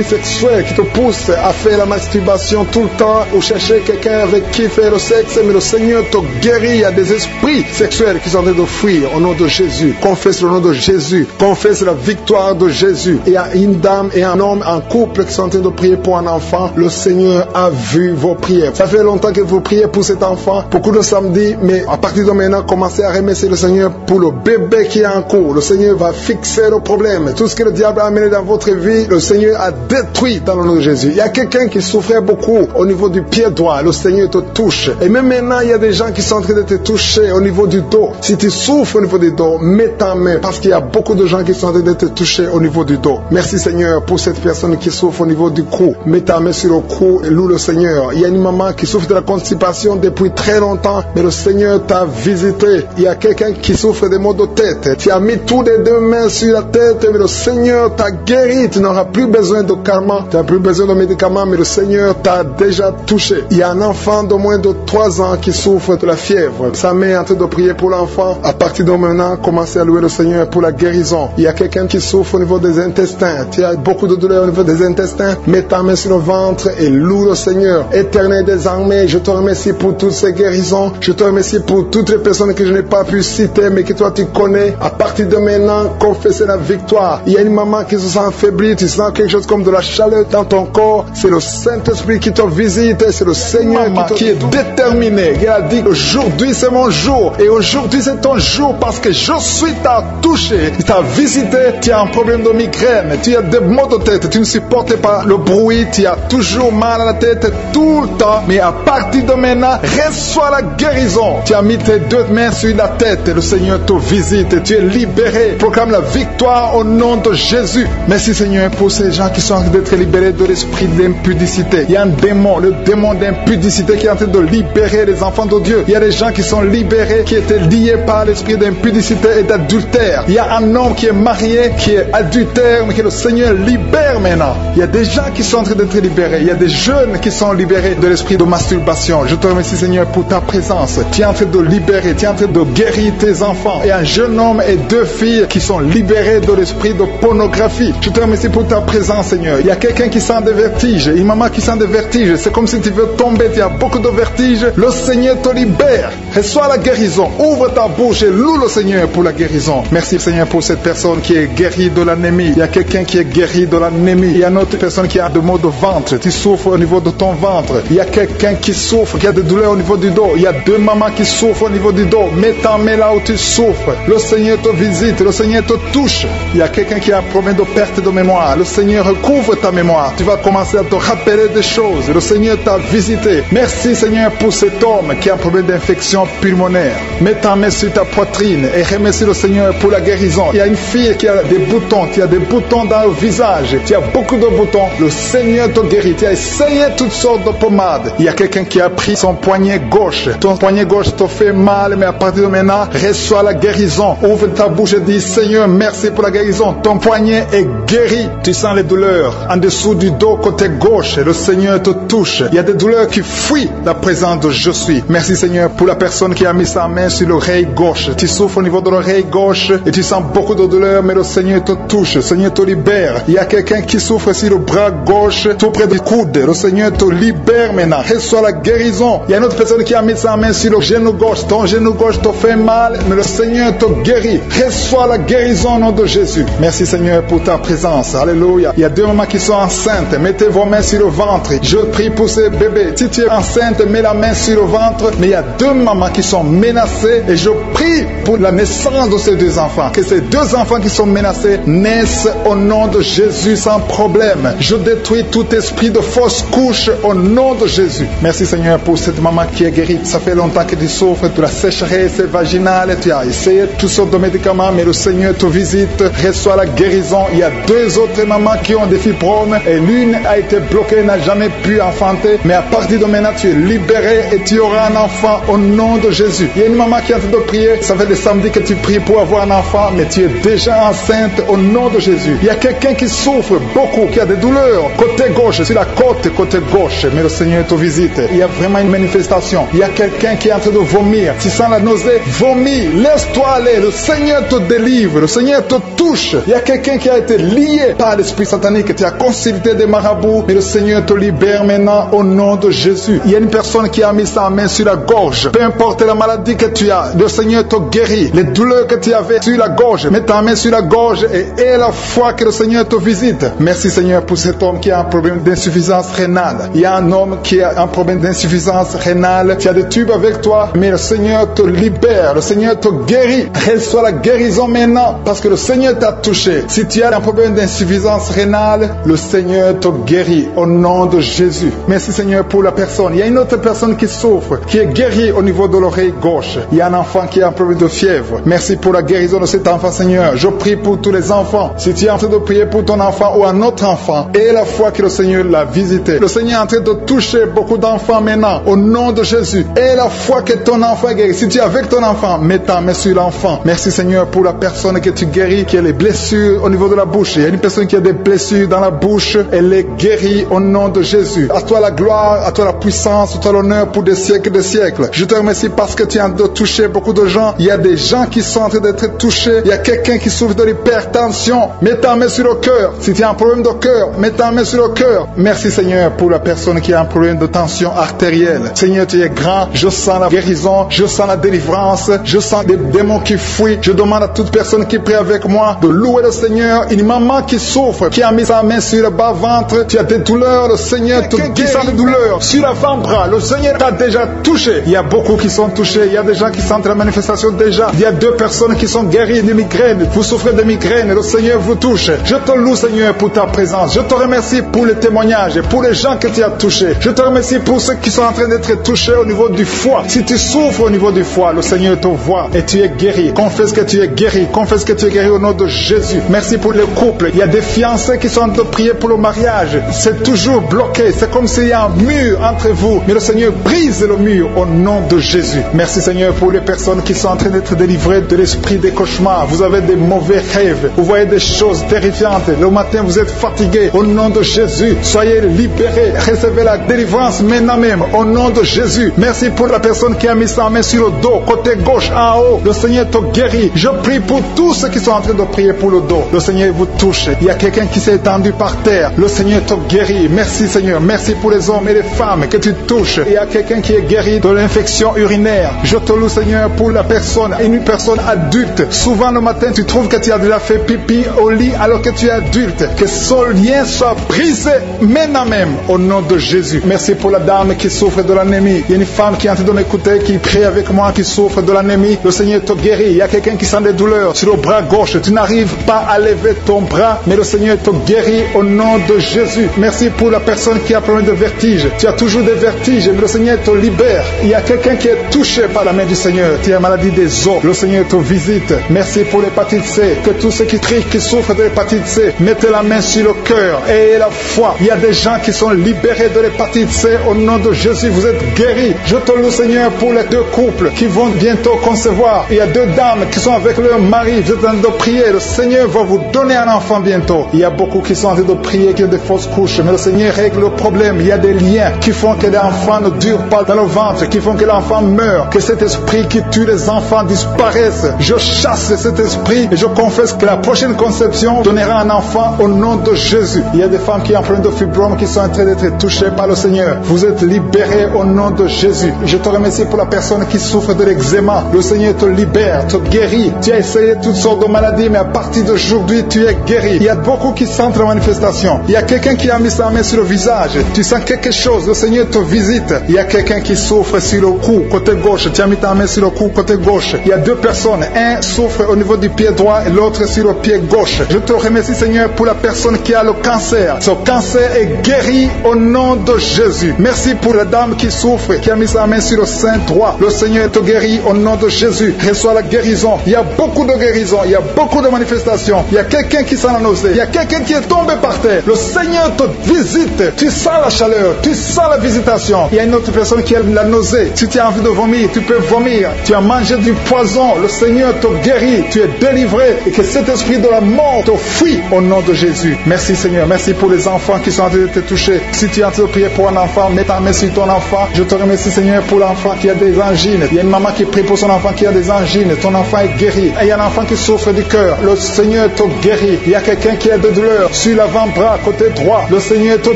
sexuels qui te poussent à faire la masturbation tout le temps ou chercher quelqu'un avec qui faire le sexe, mais le Seigneur te guérit. Il y a des esprits sexuels qui sont en train de fuir au nom de Jésus. Confesse le nom de Jésus. Confesse la victoire de Jésus. Il y a une dame et un homme, un couple qui sont en train de prier pour un enfant. Le Seigneur a vu vos prières. Ça fait longtemps que vous priez pour cet enfant. Beaucoup de samedis, mais à partir de maintenant, commencez à remercier le Seigneur pour le bébé qui est en cours. Le Seigneur va fixer le problème. Tout ce que le diable a amené dans votre vie, le Seigneur a détruit dans le nom de Jésus. Il y a quelqu'un qui souffrait beaucoup au niveau du pied droit. Le Seigneur te touche. Et même maintenant, il y a des gens qui sont en train de te toucher au niveau du dos. Si tu souffres au niveau du dos, mets ta main parce qu'il y a beaucoup de gens qui sont en train de te toucher au niveau du dos. Merci Seigneur pour cette personne qui souffre au niveau du cou. Mets ta main sur le cou et loue le Seigneur. Il y a une maman qui souffre de la constipation depuis très longtemps, mais le Seigneur t'a visité. Il y a quelqu'un qui souffre des maux de tête. Tu as mis tous les deux mains sur la tête, mais le Seigneur t'a guéri. Tu n'auras plus besoin de calmants, tu n'as plus besoin de médicaments, mais le Seigneur t'a déjà touché. Il y a un enfant de moins de 3 ans qui souffre de la fièvre. Sa mère est en train de prier pour l'enfant. À partir de maintenant, commencez à louer le Seigneur pour la guérison. Il y a quelqu'un qui souffre au niveau des intestins. Tu as beaucoup de douleur au niveau des intestins. Mets ta main sur le ventre et loue le Seigneur. Éternel des armées, je te remercie pour toutes ces guérisons. Je te remercie pour toutes les personnes que je n'ai pas pu citer, mais que toi tu connais. À partir de maintenant, confessez la victoire. Il y a une maman qui se sent affaiblie. Tu sens quelque chose comme de la chaleur dans ton corps. C'est le Saint-Esprit qui te visite. C'est le Seigneur qui est déterminé. Il a dit aujourd'hui c'est mon jour. Et aujourd'hui c'est ton jour parce que je suis t'a touché. Il t'a visité. Tu as un problème de migraine. Tu as des maux de tête. Tu ne supportes pas le bruit. Tu as toujours mal à la tête tout le temps. Mais à partir de maintenant, reçois la guérison. Tu as mis tes deux mains sur la tête et le Seigneur te visite et tu es libéré. Proclame la victoire au nom de Jésus. Merci Seigneur pour ces gens qui sont en train d'être libérés de l'esprit d'impudicité. Il y a un démon, le démon d'impudicité qui est en train de libérer les enfants de Dieu. Il y a des gens qui sont libérés, qui étaient liés par l'esprit d'impudicité et d'adultère. Il y a un homme qui est marié, qui est adultère, mais que le Seigneur libère maintenant. Il y a des gens qui sont en train d'être libérés. Il y a des jeunes qui sont libérés de l'esprit de masturbation. Je te remercie Seigneur pour ta présence. Tu es en train de libérer, tu es en train de guérir tes enfants. Et un jeune homme et deux filles qui sont libérés de l'esprit de pornographie. Je te remercie pour ta présence Seigneur. Il y a quelqu'un qui sent des vertiges, une maman qui sent des vertiges. C'est comme si tu veux tomber, tu as beaucoup de vertiges. Le Seigneur te libère. Reçois la guérison. Ouvre ta bouche et loue le Seigneur pour la guérison. Merci Seigneur pour cette personne qui est guérie de l'anémie. Il y a quelqu'un qui est guéri de l'anémie. Il y a une autre personne qui a des maux de ventre. Tu souffres au niveau de ton ventre. Il y a quelqu'un qui souffre, qui a des douleurs au niveau du dos. Il y a deux mamans qui souffrent au niveau du dos. Mets ta main là où tu souffres. Le Seigneur te visite. Le Seigneur te touche. Il y a quelqu'un qui a un problème de perte de mémoire. Le Seigneur recouvre ta mémoire. Tu vas commencer à te rappeler des choses. Le Seigneur t'a visité. Merci Seigneur pour cet homme qui a un problème d'infection pulmonaire. Mets ta main sur ta poitrine et remercie le Seigneur pour la guérison. Il y a une fille qui a des boutons. Tu as des boutons dans le visage. Tu as beaucoup de boutons. Le Seigneur te guérit. Tu as essayé toutes sortes de pommades. Il y a quelqu'un qui a pris son poignet gauche. Ton poignet gauche te fait mal, mais à partir de maintenant, reçois la guérison. Ouvre ta bouche et dis Seigneur, merci pour la guérison. Ton poignet est guéri. Tu sens les douleurs en dessous du dos côté gauche. Le Seigneur te touche. Il y a des douleurs qui fuient la présence de Je suis. Merci Seigneur pour la personne qui a mis sa main sur l'oreille gauche. Tu souffres au niveau de l'oreille gauche et tu sens beaucoup de douleur, mais le Seigneur te touche. Le Seigneur te libère. Il y a quelqu'un qui souffre sur le bras gauche, tout près du coude. Le Seigneur te libère maintenant. Reçois la guérison. Il y a une autre personne qui a mis sa main sur le genou gauche. Ton genou gauche te fait mal, mais le Seigneur te guérit. Reçois la guérison au nom de Jésus. Merci Seigneur pour ta présence. Alléluia. Il y a deux mamans qui sont enceintes. Mettez vos mains sur le ventre. Je prie pour ces bébés. Si tu es enceinte, mets la main sur le ventre. Mais il y a deux mamans qui sont menacées et je prie pour la naissance de ces deux enfants. Que ces deux enfants qui sont menacés naissent au nom de Jésus sans problème. Je détruis tout esprit de fausse couche au nom de Jésus. Merci Seigneur pour cette maman qui est guérie. Ça fait longtemps que tu souffres de la sécheresse vaginale. Tu as essayé toutes sortes de médicaments, mais le Seigneur te visite. Reçois la guérison. Il y a deux autres mamans qui ont des fibromes et l'une a été bloquée, n'a jamais pu enfanter. Mais à partir de maintenant, tu es libéré et tu auras un enfant au nom de Jésus. Il y a une maman qui est en train de prier. Ça fait des samedis que tu pries pour avoir un enfant, mais tu es déjà enceinte au nom de Jésus. Il y a quelqu'un qui souffre beaucoup, qui a des douleurs côté gauche, sur la côte côté gauche, mais le Seigneur te visite. Il y a vraiment une manifestation. Il y a quelqu'un qui est en train de vomir. Tu sens la nausée, vomis, laisse-toi aller. Le Seigneur te délivre, le Seigneur te touche. Il y a quelqu'un qui a été lié par l'esprit satanique. Tu as consulté des marabouts, mais le Seigneur te libère maintenant au nom de Jésus. Il y a une personne qui a mis sa main sur la gorge. Peu importe la maladie que tu as, le Seigneur te guérit. Les douleurs que tu avais sur la gorge, mets ta main sur la gorge et aie la foi que le Seigneur te visite. Merci Seigneur pour cet homme qui a un problème d'insuffisance rénale. Il y a un homme qui a un problème d'insuffisance rénale. Tu as des tubes avec toi, mais le Seigneur te libère. Le Seigneur te guérit. Reçois la guérison maintenant parce que le Seigneur t'a touché. Si tu as un problème d'insuffisance rénale, le Seigneur te guérit au nom de Jésus. Merci Seigneur pour la personne. Il y a une autre personne qui souffre, qui est guérie au niveau de l'oreille gauche. Il y a un enfant qui a un problème de fièvre. Merci pour la guérison de cet enfant Seigneur. Je prie pour tous les enfants. Si tu es en train de prier pour ton enfant ou un autre enfant, et la foi que le Seigneur l'a visité. Le Seigneur est en train de toucher beaucoup d'enfants maintenant au nom de Jésus. Et la foi que ton enfant est guéri. Si tu es avec ton enfant, mets ta main sur l'enfant. Merci Seigneur pour la personne que tu guéris, qui a les blessures au niveau de la bouche. Il y a une personne qui a des blessures dans la bouche. Elle est guérie au nom de Jésus. À toi la gloire, à toi la puissance, à toi l'honneur pour des siècles et des siècles. Je te remercie parce que tu es en train de toucher beaucoup de gens. Il y a des gens qui sont en train d'être touchés. Il y a quelqu'un qui souffre de l'hypertension. Mets ta main sur le cœur. Si tu as un problème de cœur, mets ta main sur le cœur. Merci Seigneur pour la personne qui a un problème de tension artérielle. Seigneur, tu es grand. Je sens la guérison. Je sens la délivrance. Je sens des démons qui fuient. Je demande à toute personne qui prie avec moi de louer le Seigneur. Une maman qui souffre, qui a mis sa main sur le bas-ventre. Tu as des douleurs. Le Seigneur te guérit des douleurs. Sur l'avant-bras, le Seigneur t'a déjà touché. Il y a beaucoup qui sont touchés. Il y a des gens qui sentent la manifestation déjà. Il y a deux personnes qui sont guéries de migraines. Vous souffrez de migraines. Le Seigneur vous touche. Je te loue Seigneur pour ta présence. Je te remercie pour les témoignages et pour les gens que tu as touchés. Je te remercie pour ceux qui sont en train d'être touchés au niveau du foie. Si tu souffres au niveau du foie, le Seigneur te voit et tu es guéri. Confesse que tu es guéri. Confesse que tu es guéri au nom de Jésus. Merci pour les couples. Il y a des fiancés qui sont en train de prier pour le mariage. C'est toujours bloqué. C'est comme s'il y a un mur entre vous. Mais le Seigneur brise le mur au nom de Jésus. Merci Seigneur pour les personnes qui sont en train d'être délivrées de l'esprit des cauchemars. Vous avez des mauvais rêves. Vous voyez des choses terrifiantes. Le matin, vous êtes fatigué. Au nom de Jésus, soyez libérés. Recevez la délivrance maintenant même. Au nom de Jésus. Merci pour la personne qui a mis sa main sur le dos, côté gauche, en haut. Le Seigneur te guérit. Je prie pour tous ceux qui sont en train de prier pour le dos. Le Seigneur vous touche. Il y a quelqu'un qui s'est étendu par terre. Le Seigneur te guérit. Merci Seigneur. Merci pour les hommes et les femmes que tu touches. Il y a quelqu'un qui est guéri de l'infection urinaire. Je te loue Seigneur pour la personne, une personne adulte. Souvent le matin tu trouves que tu as déjà fait pipi au lit alors que tu es adulte. Que son lien soit brisé maintenant même au nom de Jésus. Merci pour la dame qui souffre de l'anémie. Il y a une femme qui est en train de m'écouter, qui prie avec moi, qui souffre de l'anémie. Le Seigneur te guérit. Il y a quelqu'un qui sent des douleurs sur le bras gauche. Tu n'arrives pas à lever ton bras, mais le Seigneur te guérit au nom de Jésus. Merci pour la personne qui a problème de vertige. Tu as toujours des vertiges, mais le Seigneur te libère. Il y a quelqu'un qui est touché par la main du Seigneur. Tu as maladie des os. Le Seigneur te visite. Merci pour l'hépatite C. Que tous ceux qui crient, qui souffrent de l'hépatite C, mettez la main sur le cœur et la foi. Il y a des gens qui sont libérés de l'hépatite C au nom de Jésus. Vous êtes guéris. Je te loue Seigneur pour les deux couples qui vont bientôt concevoir. Il y a deux dames qui sont avec leur mari. Vous êtes en train de prier. Le Seigneur va vous donner un enfant bientôt. Il y a beaucoup qui sont en train de prier, qui ont des fausses couches. Mais le Seigneur règle le problème. Il y a des liens qui font que l'enfant ne dure pas dans le ventre, qui font que l'enfant meurt, que cet esprit qui tue les enfants disparaisse. Je chasse cet esprit et je confesse que la prochaine conception donnera un enfant au nom de Jésus. Il y a des femmes qui ont plein de fibromes qui sont en train d'être touchées par le Seigneur. Vous êtes libérés au nom de Jésus. Je te remercie pour la personne qui souffre de l'eczéma. Le Seigneur te libère, te guérit. Tu as essayé toutes sortes de maladies, mais à partir d'aujourd'hui, tu es guéri. Il y a beaucoup qui sentent la manifestation. Il y a quelqu'un qui a mis sa main sur le visage. Tu sens quelque chose. Le Seigneur te visite. Il y a quelqu'un qui souffre sur le cou, côté gauche. Tu as mis ta main sur le cou, côté gauche. Il y a deux personnes. Un souffre au niveau du pied droit et l'autre sur le pied gauche. Je te remercie, Seigneur, pour la personne qui a le cancer. Ce cancer est guéri au nom de Jésus. Merci pour la dame qui souffre, qui a mis sa main sur le sein droit. Le Seigneur te guérit au nom de Jésus. Reçois la guérison. Il y a beaucoup de guérisons. Il y a beaucoup de manifestations. Il y a quelqu'un qui sent la nausée. Il y a quelqu'un qui est tombé par terre. Le Seigneur te visite. Tu sens la chaleur. Tu sens la visitation. Il y a une autre personne qui a la nausée. Si tu as envie de vomir, tu peux vomir. Tu as mangé du poison. Le Seigneur te guérit. Tu es délivré. Et que cet esprit de la mort te fuit au nom de Jésus. Merci Seigneur. Merci pour les enfants qui sont en train de te toucher. Si tu es en train de prier pour un enfant, mets ta main sur ton enfant. Je te remercie Seigneur pour l'enfant qui a des angines. Il y a une maman qui prie pour son enfant qui a des angines. Ton enfant est guéri. Et il y a un enfant qui souffre du cœur. Le Seigneur te guérit. Il y a quelqu'un qui a de douleur sur l'avant-bras, côté droit. Le Seigneur te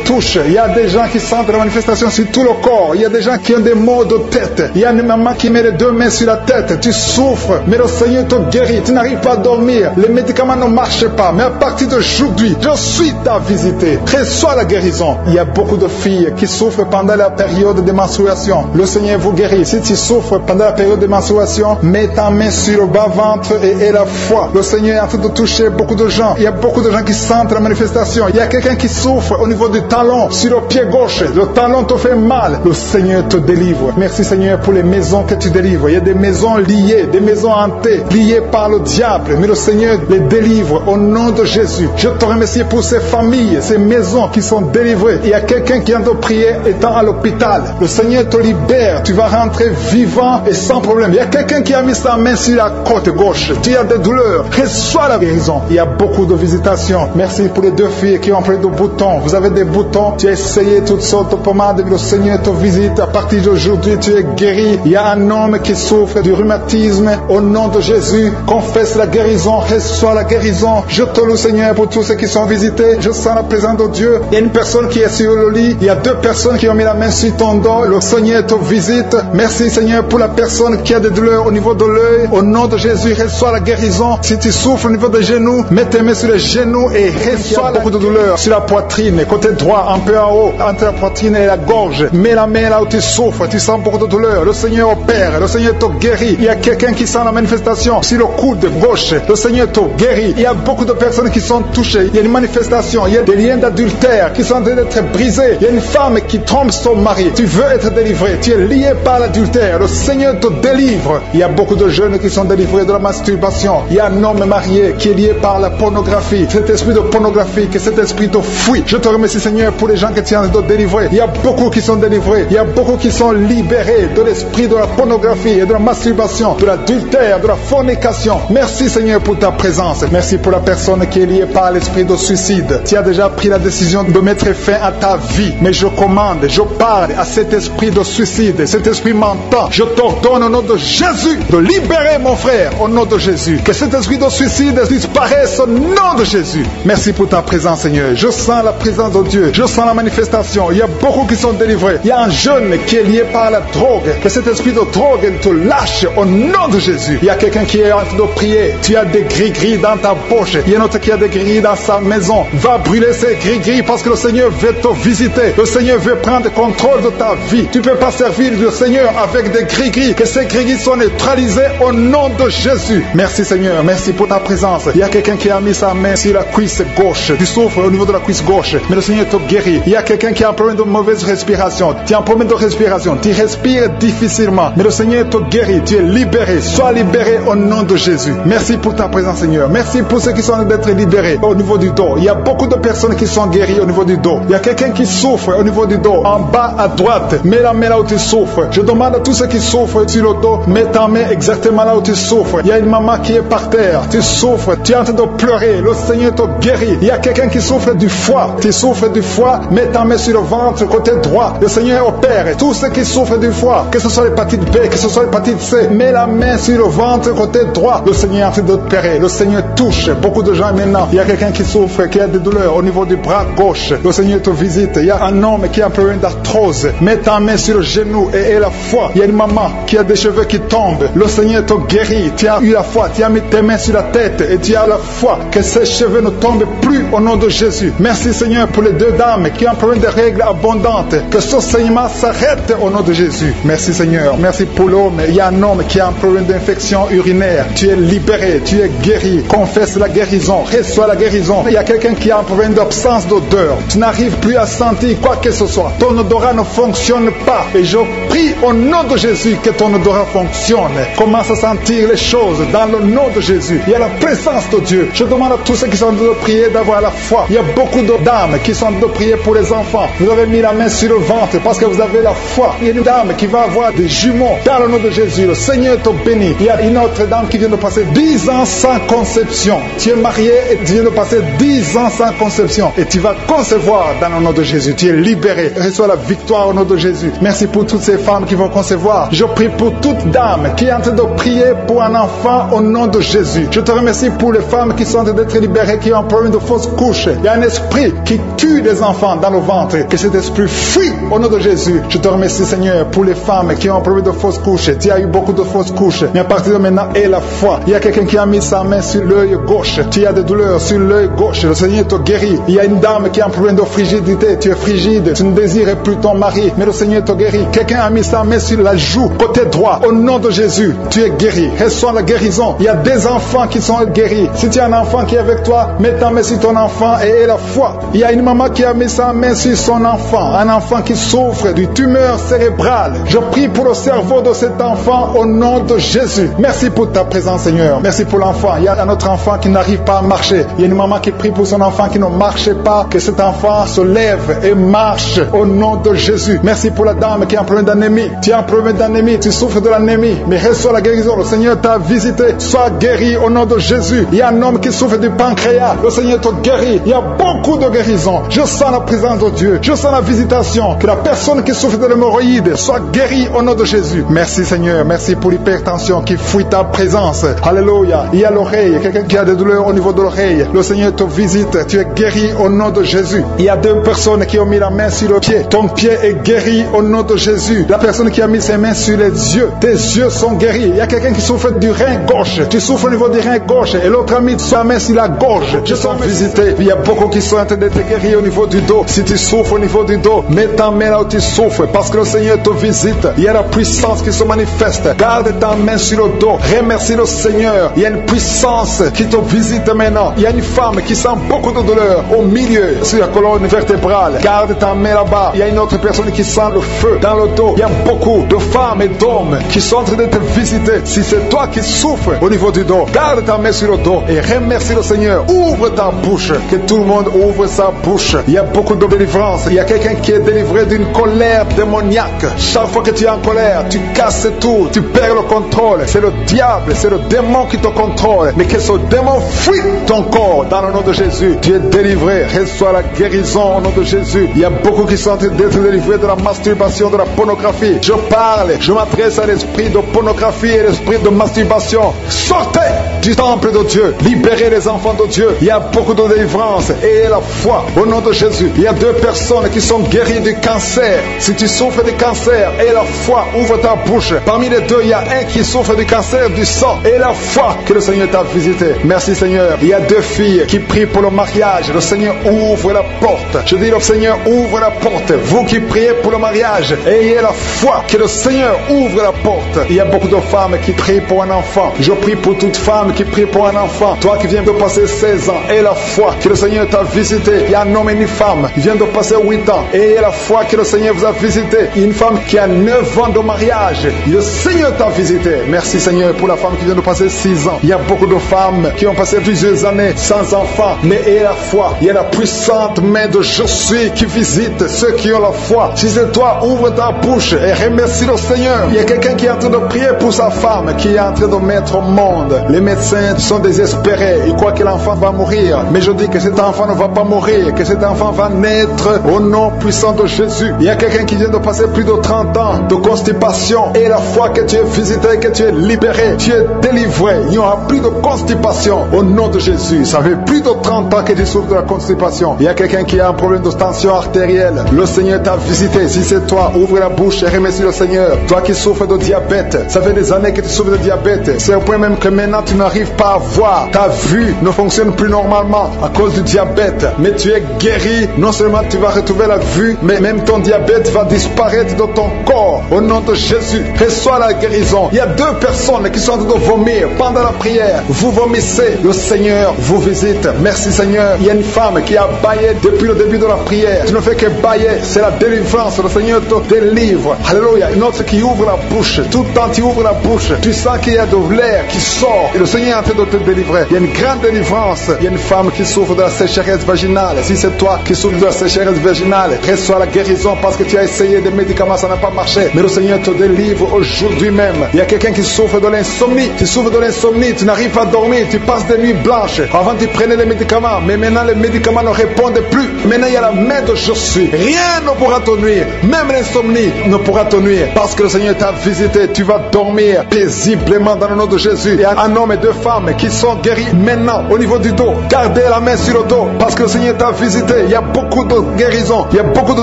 touche. Il y a des gens qui sentent la manifestation sur tout le corps. Il y a des gens qui ont des maux de tête. Il y a une maman qui met les deux mains sur la tête. Tu souffres, mais le Seigneur te guérit. Tu n'arrives pas à dormir. Les médicaments ne marchent pas. Mais à partir d'aujourd'hui, je suis ta visité. Reçois la guérison. Il y a beaucoup de filles qui souffrent pendant la période de menstruation. Le Seigneur vous guérit. Si tu souffres pendant la période de menstruation, mets ta main sur le bas-ventre et la foi. Le Seigneur est en train de toucher beaucoup de gens. Il y a beaucoup de gens qui sentent la manifestation. Il y a quelqu'un qui souffre au niveau du talon, sur le pied gauche. Le talon te fait mal. Le Seigneur te délivre. Merci Seigneur pour les maisons que tu délivres. Il y a des maisons liées, des maisons hantées, liées par le diable. Mais le Seigneur les délivre au nom de Jésus. Je te remercie pour ces familles, ces maisons qui sont délivrées. Il y a quelqu'un qui vient de prier étant à l'hôpital. Le Seigneur te libère. Tu vas rentrer vivant et sans problème. Il y a quelqu'un qui a mis sa main sur la côte gauche. Tu as des douleurs. Reçois la guérison. Il y a beaucoup de visitations. Merci pour les deux filles qui ont pris de boutons. Vous avez des boutons. Tu as essayé toutes sortes de pommades. Le Seigneur te visite. À partir d'aujourd'hui, tu es guéri. Il y a un homme qui souffre du rhumatisme. Au nom de Jésus, confesse la guérison. Reçois la guérison. Je te loue, Seigneur, pour tous ceux qui sont visités. Je sens la présence de Dieu. Il y a une personne qui est sur le lit. Il y a deux personnes qui ont mis la main sur ton dos. Le Seigneur te visite. Merci, Seigneur, pour la personne qui a des douleurs au niveau de l'œil. Au nom de Jésus, reçois la guérison. Si tu souffres au niveau des genoux, mets tes mains sur les genoux et reçois beaucoup de douleurs sur la poitrine, côté droit, un peu en haut, entre la poitrine et la gorge. Mets la main là où tu souffres, tu sens beaucoup de douleur. Le Seigneur opère, le Seigneur te guérit. Il y a quelqu'un qui sent la manifestation sur le coude gauche. Le Seigneur te guérit. Il y a beaucoup de personnes qui sont touchées. Il y a une manifestation. Il y a des liens d'adultère qui sont en train d'être brisés. Il y a une femme qui trompe son mari. Tu veux être délivré. Tu es lié par l'adultère. Le Seigneur te délivre. Il y a beaucoup de jeunes qui sont délivrés de la masturbation. Il y a un homme marié qui est lié par la pornographie. Cet esprit de pornographie, que cet esprit te fuit. Je te remercie, Seigneur, pour les gens que tu es en train de délivrer. Il y a beaucoup qui sont délivrés. Il y a beaucoup qui sont libérés de l'esprit de la pornographie et de la masturbation, de l'adultère, de la fornication. Merci, Seigneur, pour ta présence. Merci pour la personne qui est liée par l'esprit de suicide. Tu as déjà pris la décision de mettre fin à ta vie. Mais je commande, je parle à cet esprit de suicide, cet esprit mentant. Je t'ordonne au nom de Jésus de libérer mon frère au nom de Jésus. Que cet esprit de suicide disparaisse au nom de Jésus. Merci pour ta présence, Seigneur. Je sens la présence de Dieu. Je sens la manifestation. Il y a beaucoup qui sont délivrés. Il y a un jeune qui est lié par la drogue. Que cet esprit de drogue te lâche au nom de Jésus. Il y a quelqu'un qui est en train de prier. Tu as des gris-gris dans ta poche. Il y a un autre qui a des gris-gris dans sa maison. Va brûler ces gris-gris parce que le Seigneur veut te visiter. Le Seigneur veut prendre contrôle de ta vie. Tu ne peux pas servir le Seigneur avec des gris-gris. Que ces gris-gris soient neutralisés au nom de Jésus. Merci, Seigneur. Merci pour ta présence. Il y a quelqu'un qui a mis sa main sur la cuisse gauche. Tu souffres au niveau de la cuisse gauche. Mais le Seigneur te guérit. Il y a quelqu'un qui a un problème de mauvaise respiration. Tu as un problème de respiration. Tu respires difficilement. Mais le Seigneur te guérit. Tu es libéré. Sois libéré au nom de Jésus. Merci pour ta présence, Seigneur. Merci pour ceux qui sont en train d'être libérés au niveau du dos. Il y a beaucoup de personnes qui sont guéries au niveau du dos. Il y a quelqu'un qui souffre au niveau du dos. En bas à droite. Mets la main là où tu souffres. Je demande à tous ceux qui souffrent sur le dos, mets ta main exactement là où tu souffres. Il y a une maman qui est par terre. Tu souffres. Tu es en train de pleurer. Le Seigneur te guérit. Il y a quelqu'un qui souffre du foie. Tu souffres du foie. Mets ta main sur le ventre côté droit. Le Seigneur opère. Tous ceux qui souffrent du foie, que ce soit l'hépatite B, que ce soit l'hépatite C, mets la main sur le ventre côté droit. Le Seigneur est en train d'opérer. Le Seigneur touche beaucoup de gens maintenant. Il y a quelqu'un qui souffre, qui a des douleurs au niveau du bras gauche. Le Seigneur te visite. Il y a un homme qui a un problème d'arthrose. Mets ta main sur le genou et la foi. Il y a une maman qui a des cheveux qui tombent. Le Seigneur te guérit. Tu as eu la foi. Tu as mis tes mains sur la tête et tu as la foi que ces cheveux ne tombent plus au nom de Jésus. Merci, Seigneur, pour les deux dames qui ont un problème de règles abondantes. Que ce saignement s'arrête au nom de Jésus. Merci, Seigneur. Merci pour l'homme. Il y a un homme qui a un problème d'infection urinaire. Tu es libéré. Tu es guéri. Confesse la guérison. Reçois la guérison. Il y a quelqu'un qui a un problème d'absence d'odeur. Tu n'arrives plus à sentir quoi que ce soit. Ton odorat ne fonctionne pas. Et je prie au nom de Jésus que ton odorat fonctionne. Commence à sentir les choses dans le nom de Jésus. Il y a la présence de Dieu. Je demande à tous ceux qui sont en train de prier d'avoir la foi. Il y a beaucoup de dames qui sont en train de prier pour les enfants. Vous avez mis la main sur le ventre parce que vous avez la foi. Il y a une dame qui va avoir des jumeaux dans le nom de Jésus. Le Seigneur te bénit. Il y a une autre dame qui vient de passer 10 ans sans conception. Tu es marié et tu viens de passer 10 ans sans conception. Et tu vas concevoir dans le nom de Jésus. Tu es libéré. Reçois la victoire au nom de Jésus. Merci pour toutes ces femmes qui vont concevoir. Je prie pour toute dame qui est en train de prier pour un enfant au nom de Jésus. Je te remercie pour les femmes qui sont en train d'être libérées, qui ont un problème de fausse couche. Il y a un esprit qui tue les enfants dans le ventre. Que cet esprit fuit au nom de Jésus. Je te remercie, Seigneur, pour les femmes qui ont un problème de fausse couche. Tu as eu beaucoup de fausses couches. Mais à partir de maintenant, aie la foi. Il y a quelqu'un qui a mis sa main sur l'œil gauche. Tu as des douleurs sur l'œil gauche. Le Seigneur te guérit. Il y a une dame qui a un problème de frigidité. Tu es frigide. Tu ne désires plus ton mari. Mais le Seigneur te guérit. Quelqu'un a mis sa main sur la joue côté droit. Au nom de Jésus, tu es guéri. Reçois la guérison. Il y a des enfants qui sont guéris. Si tu as un enfant qui est avec toi, mets ta main sur ton enfant et aie la foi. Il y a une maman qui a mis sa main sur son enfant. Un enfant qui souffre d'une tumeur cérébrale. Je prie pour le cerveau de cet enfant au nom de Jésus. Merci pour ta présence, Seigneur. Merci pour l'enfant. Il y a un autre enfant qui n'arrive pas à marcher. Il y a une maman qui prie pour son enfant qui ne marche pas. Que cet enfant se lève et marche au nom de Jésus. Merci pour la dame qui a un problème d'anémie. Tu as un problème d'anémie. Tu souffres de l'anémie. Mais reçois la guérison. Le Seigneur t'a visité. Sois guéri au nom de Jésus. Il y a un homme qui souffre du pancréas. Le Seigneur te guérit. Il y a beaucoup de guérisons. Je sens la présence de Dieu. Je sens la visitation. Que la personne qui souffre de l'hémorroïde soit guérie au nom de Jésus. Merci, Seigneur. Merci pour l'hypertension qui fuit ta présence. Alléluia. Il y a l'oreille. Quelqu'un qui a des douleurs au niveau de l'oreille. Le Seigneur te visite. Tu es guéri au nom de Jésus. Il y a deux personnes qui ont mis la main sur le pied. Ton pied est guéri au nom de Jésus. La personne qui a mis ses mains sur les yeux, tes yeux sont guéris. Il y a quelqu'un qui souffre du rein gauche. Tu souffres au niveau du rein gauche et l'autre a mis sa main sur la gorge. Je suis visité. Il y a beaucoup qui sont en train d'être guéris au niveau du dos. Si tu souffres au niveau du dos, mets ta main là où tu souffres parce que le Seigneur te visite. Il y a la puissance qui se manifeste. Garde ta main sur le dos. Remercie le Seigneur. Il y a une puissance qui te visite maintenant. Il y a une femme qui sent beaucoup de douleur au milieu, sur la colonne vertébrale. Garde ta main là-bas. Il y a une autre personne qui sent le feu dans le dos. Il y a beaucoup de femmes et d'hommes qui sont en train de te visiter. Si c'est toi qui souffres au niveau du dos, garde ta main sur le dos et remercie le Seigneur. Ouvre ta bouche. Que tout le monde ouvre sa bouche. Il y a beaucoup de délivrance. Il y a quelqu'un qui est délivré d'une colère démoniaque. Chaque fois que tu es en colère, tu casses tout. Tu perds le contrôle. C'est le diable, c'est le démon qui te contrôle. Mais que ce démon fuit ton corps dans le nom de Jésus. Tu es délivré. Reçois la guérison au nom de Jésus. Il y a beaucoup qui sont en train d'être délivrés de la masturbation, de la pornographie. Je parle, je m'adresse à l'esprit de pornographie et l'esprit de masturbation. Sortez du temple de Dieu. Libérez les enfants de Dieu. Il y a beaucoup de délivrance et la foi au nom de Jésus. Il y a 2 personnes qui sont guéries du cancer. Si tu souffres du cancer et la foi, ouvre ta bouche. Parmi les 2, il y a un qui souffre du cancer du sang et la foi que le Seigneur t'a visité. Merci Seigneur. Il y a 2 filles qui prient pour le mariage. Le Seigneur ouvre la porte. Je dis le Seigneur ouvre la porte. Vous qui priez pour le mariage, ayez la foi que le Seigneur ouvre la porte. Il y a beaucoup de femmes qui prient pour un enfant. Je prie pour toute femme qui prie pour un enfant. Toi qui viens de passer 16 ans, aie la foi que le Seigneur t'a visité. Il y a un homme et une femme qui viennent de passer 8 ans. Ayez la foi que le Seigneur vous a visité. Il y a une femme qui a 9 ans de mariage. Le Seigneur t'a visité. Merci Seigneur pour la femme qui vient de passer 6 ans. Il y a beaucoup de femmes qui ont passé plusieurs années sans enfants. Mais ayez la foi. Il y a la puissante main de Je suis qui visite ceux qui ont la foi. Si c'est toi, ouvre ta bouche et remercie le Seigneur. Il y a quelqu'un qui est en train de prier pour sa femme, qui est en train de mettre au monde. Les médecins sont désespérés. Ils croient que l'enfant va mourir. Mais je dis que cet enfant ne va pas mourir, que cet enfant va naître au nom puissant de Jésus. Il y a quelqu'un qui vient de passer plus de 30 ans de constipation. Et la foi que tu es visité, que tu es libéré, tu es délivré. Il n'y aura plus de constipation au nom de Jésus. Ça fait plus de 30 ans que tu souffres de la constipation. Il y a quelqu'un qui a un problème de tension artérielle. Le Seigneur t'a visité. Si c'est toi, ouvre la bouche et remercie le Seigneur. Toi qui souffres de diabète, ça fait des années que tu souffres de diabète. C'est au point même que maintenant tu n'arrives pas à voir. Ta vue ne fonctionne plus normalement à cause du diabète. Mais tu es guéri. Non seulement tu vas retrouver la vue, mais même ton diabète va disparaître de ton corps. Au nom de Jésus, reçois la guérison. Il y a 2 personnes qui sont en train de vomir pendant la prière. Vous vomissez. Le Seigneur vous visite. Merci Seigneur. Il y a une femme qui a baillé depuis le début de la prière. Tu ne fais que bailler. C'est la délivrance. Le Seigneur te délivre. Alléluia. Une autre qui ouvre la bouche. Tout le temps tu ouvres la bouche. Tu sens qu'il y a de l'air qui sort. Et le Seigneur est en train de te délivrer. Il y a une grande délivrance. Il y a une femme qui souffre de la sécheresse vaginale. Si c'est toi qui souffres de la sécheresse vaginale, reçois la guérison parce que tu as essayé des médicaments, ça n'a pas marché. Mais le Seigneur te délivre aujourd'hui même. Il y a quelqu'un qui souffre de l'insomnie. Tu souffres de l'insomnie. Tu n'arrives pas à dormir. Tu passes des nuits blanches. Avant tu prenais les médicaments. Mais maintenant les médicaments ne répondent plus. Maintenant il y a la main de Je suis. Rien ne pourra te nuire. Même l'insomnie ne pourra te nuire. Parce que le Seigneur t'a visité. Tu vas dormir paisiblement dans le nom de Jésus. Il y a un homme et 2 femmes qui sont guéris maintenant au niveau du dos. Gardez la main sur le dos parce que le Seigneur t'a visité. Il y a beaucoup de guérison. Il y a beaucoup de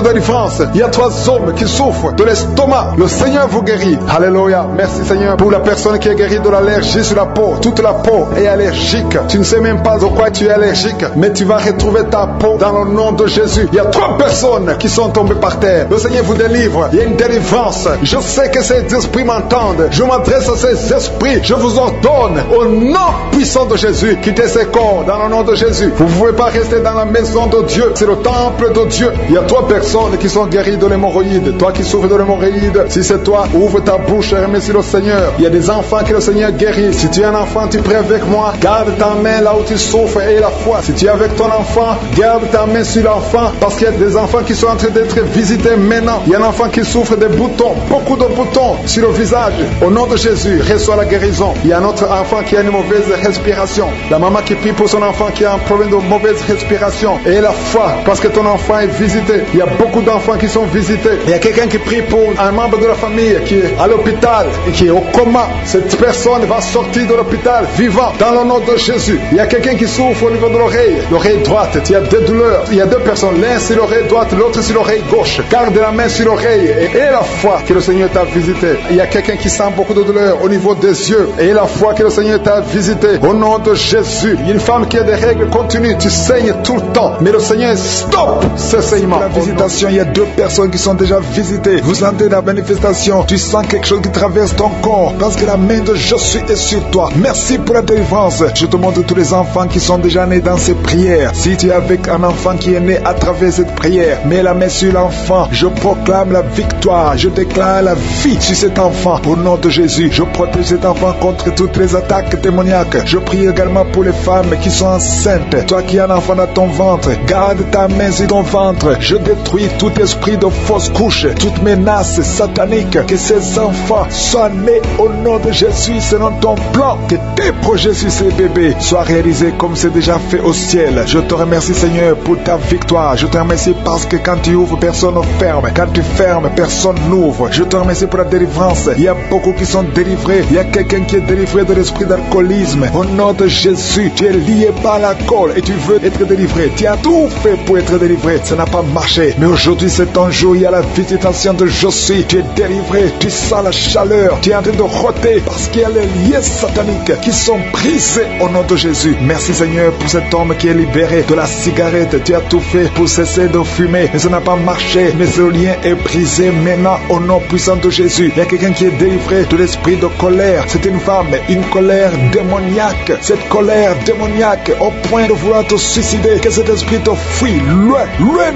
délivrance. Il y a 3 hommes qui souffrent de l'estomac. Le Seigneur vous guérit. Alléluia. Merci Seigneur pour la personne qui est guérie de l'allergie sur la peau. Toute la peau est allergique. Tu ne sais même pas de quoi tu es allergique. Mais tu vas retrouver ta peau dans le nom de Jésus. Il y a 3 personnes qui sont tombées par terre. Le Seigneur vous délivre. Il y a une délivrance. Je sais que ces esprits m'entendent. Je m'adresse à ces esprits. Je vous ordonne au nom puissant de Jésus. Quittez ces corps dans le nom de Jésus. Vous ne pouvez pas rester dans la maison de Dieu. C'est le temple de Dieu. Il y a 3 personnes qui sont guéries de l'hémorroïde. Toi qui souffres de l'hémorroïde, si c'est toi, ouvre ta bouche et remercie le Seigneur. Il y a des enfants que le Seigneur guérit. Si tu es un enfant, tu pries avec moi. Garde ta main là où tu souffres et la foi. Si tu es avec ton enfant, garde ta main sur l'enfant parce qu'il y a des enfants qui sont en train d'être visités maintenant. Il y a un enfant qui souffre des boutons, beaucoup de boutons sur le visage. Au nom de Jésus, reçois la guérison. Il y a un autre enfant qui a une mauvaise respiration. La maman qui prie pour son enfant qui a un problème de mauvaise respiration. Et la foi, parce que ton enfant est visité. Il y a beaucoup d'enfants qui sont visités. Il y a quelqu'un qui prie pour un membre de la famille qui est à l'hôpital et qui est au coma. Cette personne va sortir de l'hôpital vivant dans le nom de Jésus. Il y a quelqu'un qui souffre au niveau de l'oreille droite. Il y a des douleurs. Il y a 2 personnes. L'un sur l'oreille droite, l'autre sur l'oreille gauche. Garde la main sur l'oreille et Et la foi que le Seigneur t'a visité. Il y a quelqu'un qui sent beaucoup de douleur au niveau des yeux. Et la foi que le Seigneur t'a visité. Au nom de Jésus. Il y a une femme qui a des règles continues. Tu saignes tout le temps. Mais le Seigneur stop ce saignement. La visitation, il y a 2 personnes qui sont déjà visitées. Vous sentez la manifestation. Tu sens quelque chose qui traverse ton corps. Parce que la main de Jésus est sur toi. Merci pour la délivrance. Je te montre tous les enfants qui sont déjà nés dans ces prières. Si tu es avec un enfant qui est né à travers cette prière, mets la main sur l'enfant. Je proclame la victoire. Je déclare la vie sur cet enfant. Au nom de Jésus, je protège cet enfant contre toutes les attaques démoniaques. Je prie également pour les femmes qui sont enceintes. Toi qui as un enfant dans ton ventre, garde ta main sur ton ventre. Je détruis tout esprit de fausse couche, toute menace satanique. Que ces enfants soient nés au nom de Jésus selon ton plan. Que tes projets sur ces bébés soient réalisés comme c'est déjà fait au ciel. Je te remercie Seigneur pour ta victoire. Je te remercie parce que quand tu ouvres, personne ne ferme. Quand tu fermes, personne n'ouvre. Je te remercie pour la délivrance. Il y a beaucoup qui sont délivrés. Il y a quelqu'un qui est délivré de l'esprit d'alcoolisme. Au nom de Jésus, tu es lié par l'alcool et tu veux être délivré. Tu as tout fait pour être délivré. Ça n'a pas marché. Mais aujourd'hui, c'est ton jour. Il y a la visitation de Josué. Tu es délivré. Tu sens la chaleur. Tu es en train de roter parce qu'il y a les liens sataniques qui sont brisés au nom de Jésus. Merci Seigneur pour cet homme qui est libéré de la cigarette. Tu as tout fait pour cesser de fumer. Mais ça n'a pas marché. Mais ce lien est brisé maintenant au nom puissant de Jésus. Il y a quelqu'un qui est délivré de l'esprit de colère. C'est une femme, une colère démoniaque. Cette colère démoniaque au point de vouloir te suicider. Que cet esprit te fuit loin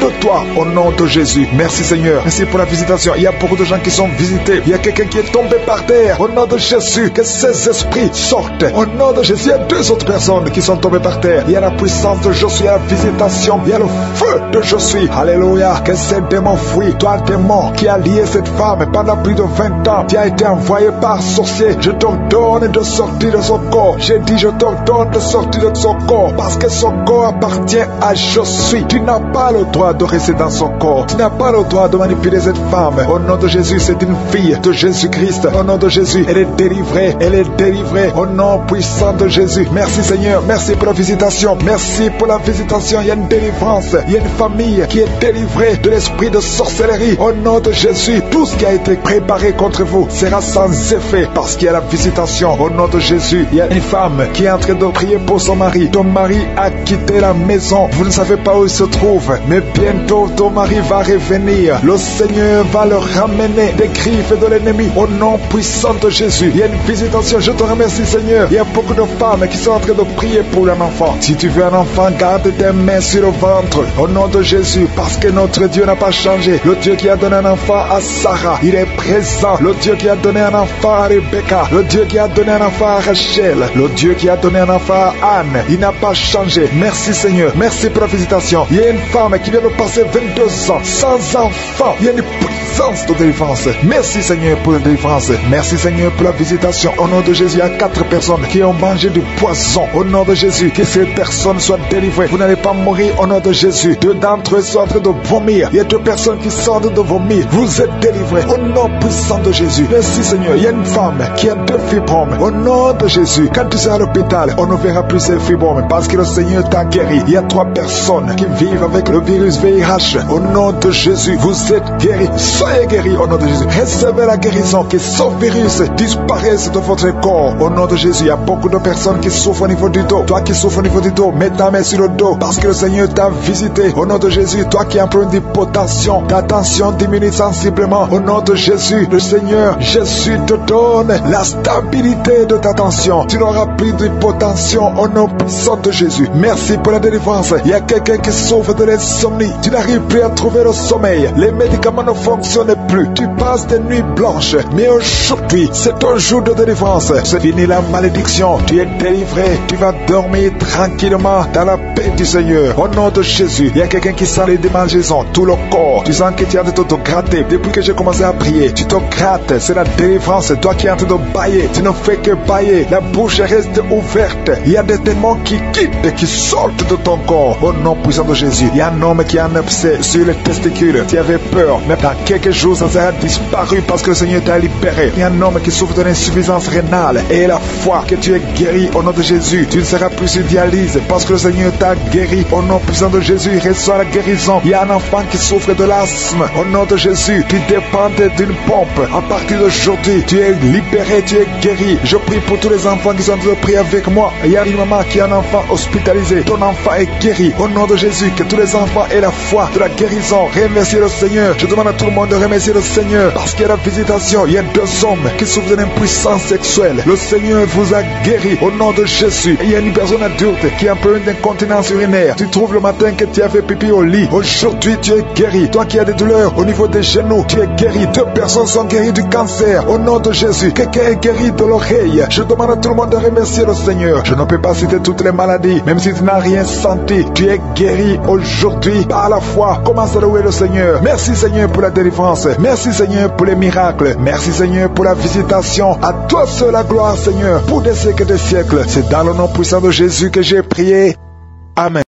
de toi au nom de Jésus. Merci Seigneur. Merci pour la visitation. Il y a beaucoup de gens qui sont visités. Il y a quelqu'un qui est tombé par terre. Au nom de Jésus, que ces esprits sortent. Au nom de Jésus, il y a 2 autres personnes qui sont tombées par terre. Il y a la puissance de Josué, il y a la visitation. Il y a le feu de Josué. Alléluia. Que ces démons fuient. Toi, démon qui a lié cette femme pendant plus de 20 ans, qui a été envoyé par sorcier. Je t'ordonne de sortir de son corps. J'ai dit, je t'ordonne de sortir de son corps. Parce que son corps appartient à Josué. Tu n'as pas le droit de rester dans son corps. Tu n'as pas le droit de manipuler cette femme. Au nom de Jésus, c'est une fille de Jésus-Christ. Au nom de Jésus, elle est délivrée. Elle est délivrée. Au nom puissant de Jésus. Merci Seigneur. Merci pour la visitation. Merci pour la visitation. Il y a une délivrance. Il y a une famille qui est délivrée de l'esprit de sorcellerie. Au nom de Jésus, tout ce qui a été préparé contre vous sera sans effet parce qu'il y a la visitation. Au nom de Jésus, il y a une femme qui est en train de prier pour son mari. Ton mari a quitté la maison. Vous ne savez pas où il se trouve, mais bientôt ton mari va revenir. Le Seigneur va le ramener des griffes de l'ennemi. Au nom puissant de Jésus, il y a une visitation. Je te remercie Seigneur. Il y a beaucoup de femmes qui sont en train de prier pour un enfant. Si tu veux un enfant, garde tes mains sur le ventre. Au nom de Jésus, parce que notre Dieu n'a pas changé. Le Dieu qui a donné un enfant à Sarah, il est présent. Le Dieu qui a donné un enfant à Rebecca, le Dieu qui a donné un enfant à Rachel, le Dieu qui a donné un enfant à Anne, il n'a pas changé. Merci Seigneur. Merci pour la visitation. Il y a une femme qui vient de passer 22 ans sans enfant. Il y a une puissance de délivrance. Merci Seigneur pour la délivrance. Merci Seigneur pour la visitation. Au nom de Jésus, il y a 4 personnes qui ont mangé du poison. Au nom de Jésus, que ces personnes soient délivrées. Vous n'allez pas mourir au nom de Jésus. 2 d'entre eux sont en train de vomir. Il y a 2 personnes qui sortent de vomir. Vous êtes délivrés au nom puissant de Jésus. Merci Seigneur. Il y a une femme qui a 2 fibromes. Au nom de Jésus, quand tu seras à l'hôpital, on ne verra plus ces fibromes parce que le Seigneur t'a guéri. Il y a 3 personnes qui vivent avec le virus VIH. Au nom de Jésus, vous êtes guéris. Soyez guéris au nom de Jésus. Recevez la guérison. Que ce virus disparaisse de votre corps. Au nom de Jésus, il y a beaucoup de personnes qui souffrent au niveau du dos. Toi qui souffres au niveau du dos, mets ta main sur le dos parce que le Seigneur t'a visité. Au nom de Jésus, toi qui as un problème d'hypotension, ta tension diminue sensiblement. Au nom de Jésus, le Seigneur Jésus te donne la stabilité de ta tension. Tu n'auras plus d'hypotension au nom puissant de Jésus. Merci pour la délivrance. Il y a quelqu'un qui souffre de l'insomnie. Tu n'arrives plus à trouver le sommeil. Les médicaments ne fonctionnent plus. Tu passes des nuits blanches. Mais aujourd'hui, c'est un jour de délivrance. C'est fini la malédiction. Tu es délivré. Tu vas dormir tranquillement dans la paix du Seigneur. Au nom de Jésus, il y a quelqu'un qui sent les démangeaisons, tout le corps. Tu sens que tu es en train de te gratter. Depuis que j'ai commencé à prier, tu te grattes. C'est la délivrance. Toi qui es en train de bailler, tu ne fais que bailler. La bouche reste ouverte. Il y a des démons qui quittent, qui sortent de ton corps. Au nom puissant de Jésus, il y a un homme qui a un abcès sur les testicules. Tu avais peur, mais dans quelques quelques jours, ça sera disparu parce que le Seigneur t'a libéré. Il y a un homme qui souffre d'une insuffisance rénale et la foi que tu es guéri au nom de Jésus. Tu ne seras plus sur dialyse parce que le Seigneur t'a guéri au nom puissant de Jésus. Il reçoit la guérison. Il y a un enfant qui souffre de l'asthme au nom de Jésus. Tu dépendais d'une pompe. À partir d'aujourd'hui, tu es libéré, tu es guéri. Je prie pour tous les enfants qui sont en train de prier avec moi. Il y a une maman qui a un enfant hospitalisé. Ton enfant est guéri au nom de Jésus. Que tous les enfants aient la foi de la guérison. Remerciez le Seigneur. Je demande à tout le monde de remercier le Seigneur parce qu'il y a la visitation. Il y a 2 hommes qui souffrent d'une impuissance sexuelle. Le Seigneur vous a guéri au nom de Jésus. Et il y a une personne adulte qui a un peu d'incontinence urinaire. Tu trouves le matin que tu as fait pipi au lit. Aujourd'hui, tu es guéri. Toi qui as des douleurs au niveau des genoux, tu es guéri. 2 personnes sont guéries du cancer au nom de Jésus. Quelqu'un est guéri de l'oreille. Je demande à tout le monde de remercier le Seigneur. Je ne peux pas citer toutes les maladies, même si tu n'as rien senti. Tu es guéri aujourd'hui par la foi. Commence à louer le Seigneur. Merci Seigneur pour la délivrance. Merci Seigneur pour les miracles. Merci Seigneur pour la visitation. À toi seul la gloire Seigneur pour des siècles et des siècles. C'est dans le nom puissant de Jésus que j'ai prié. Amen.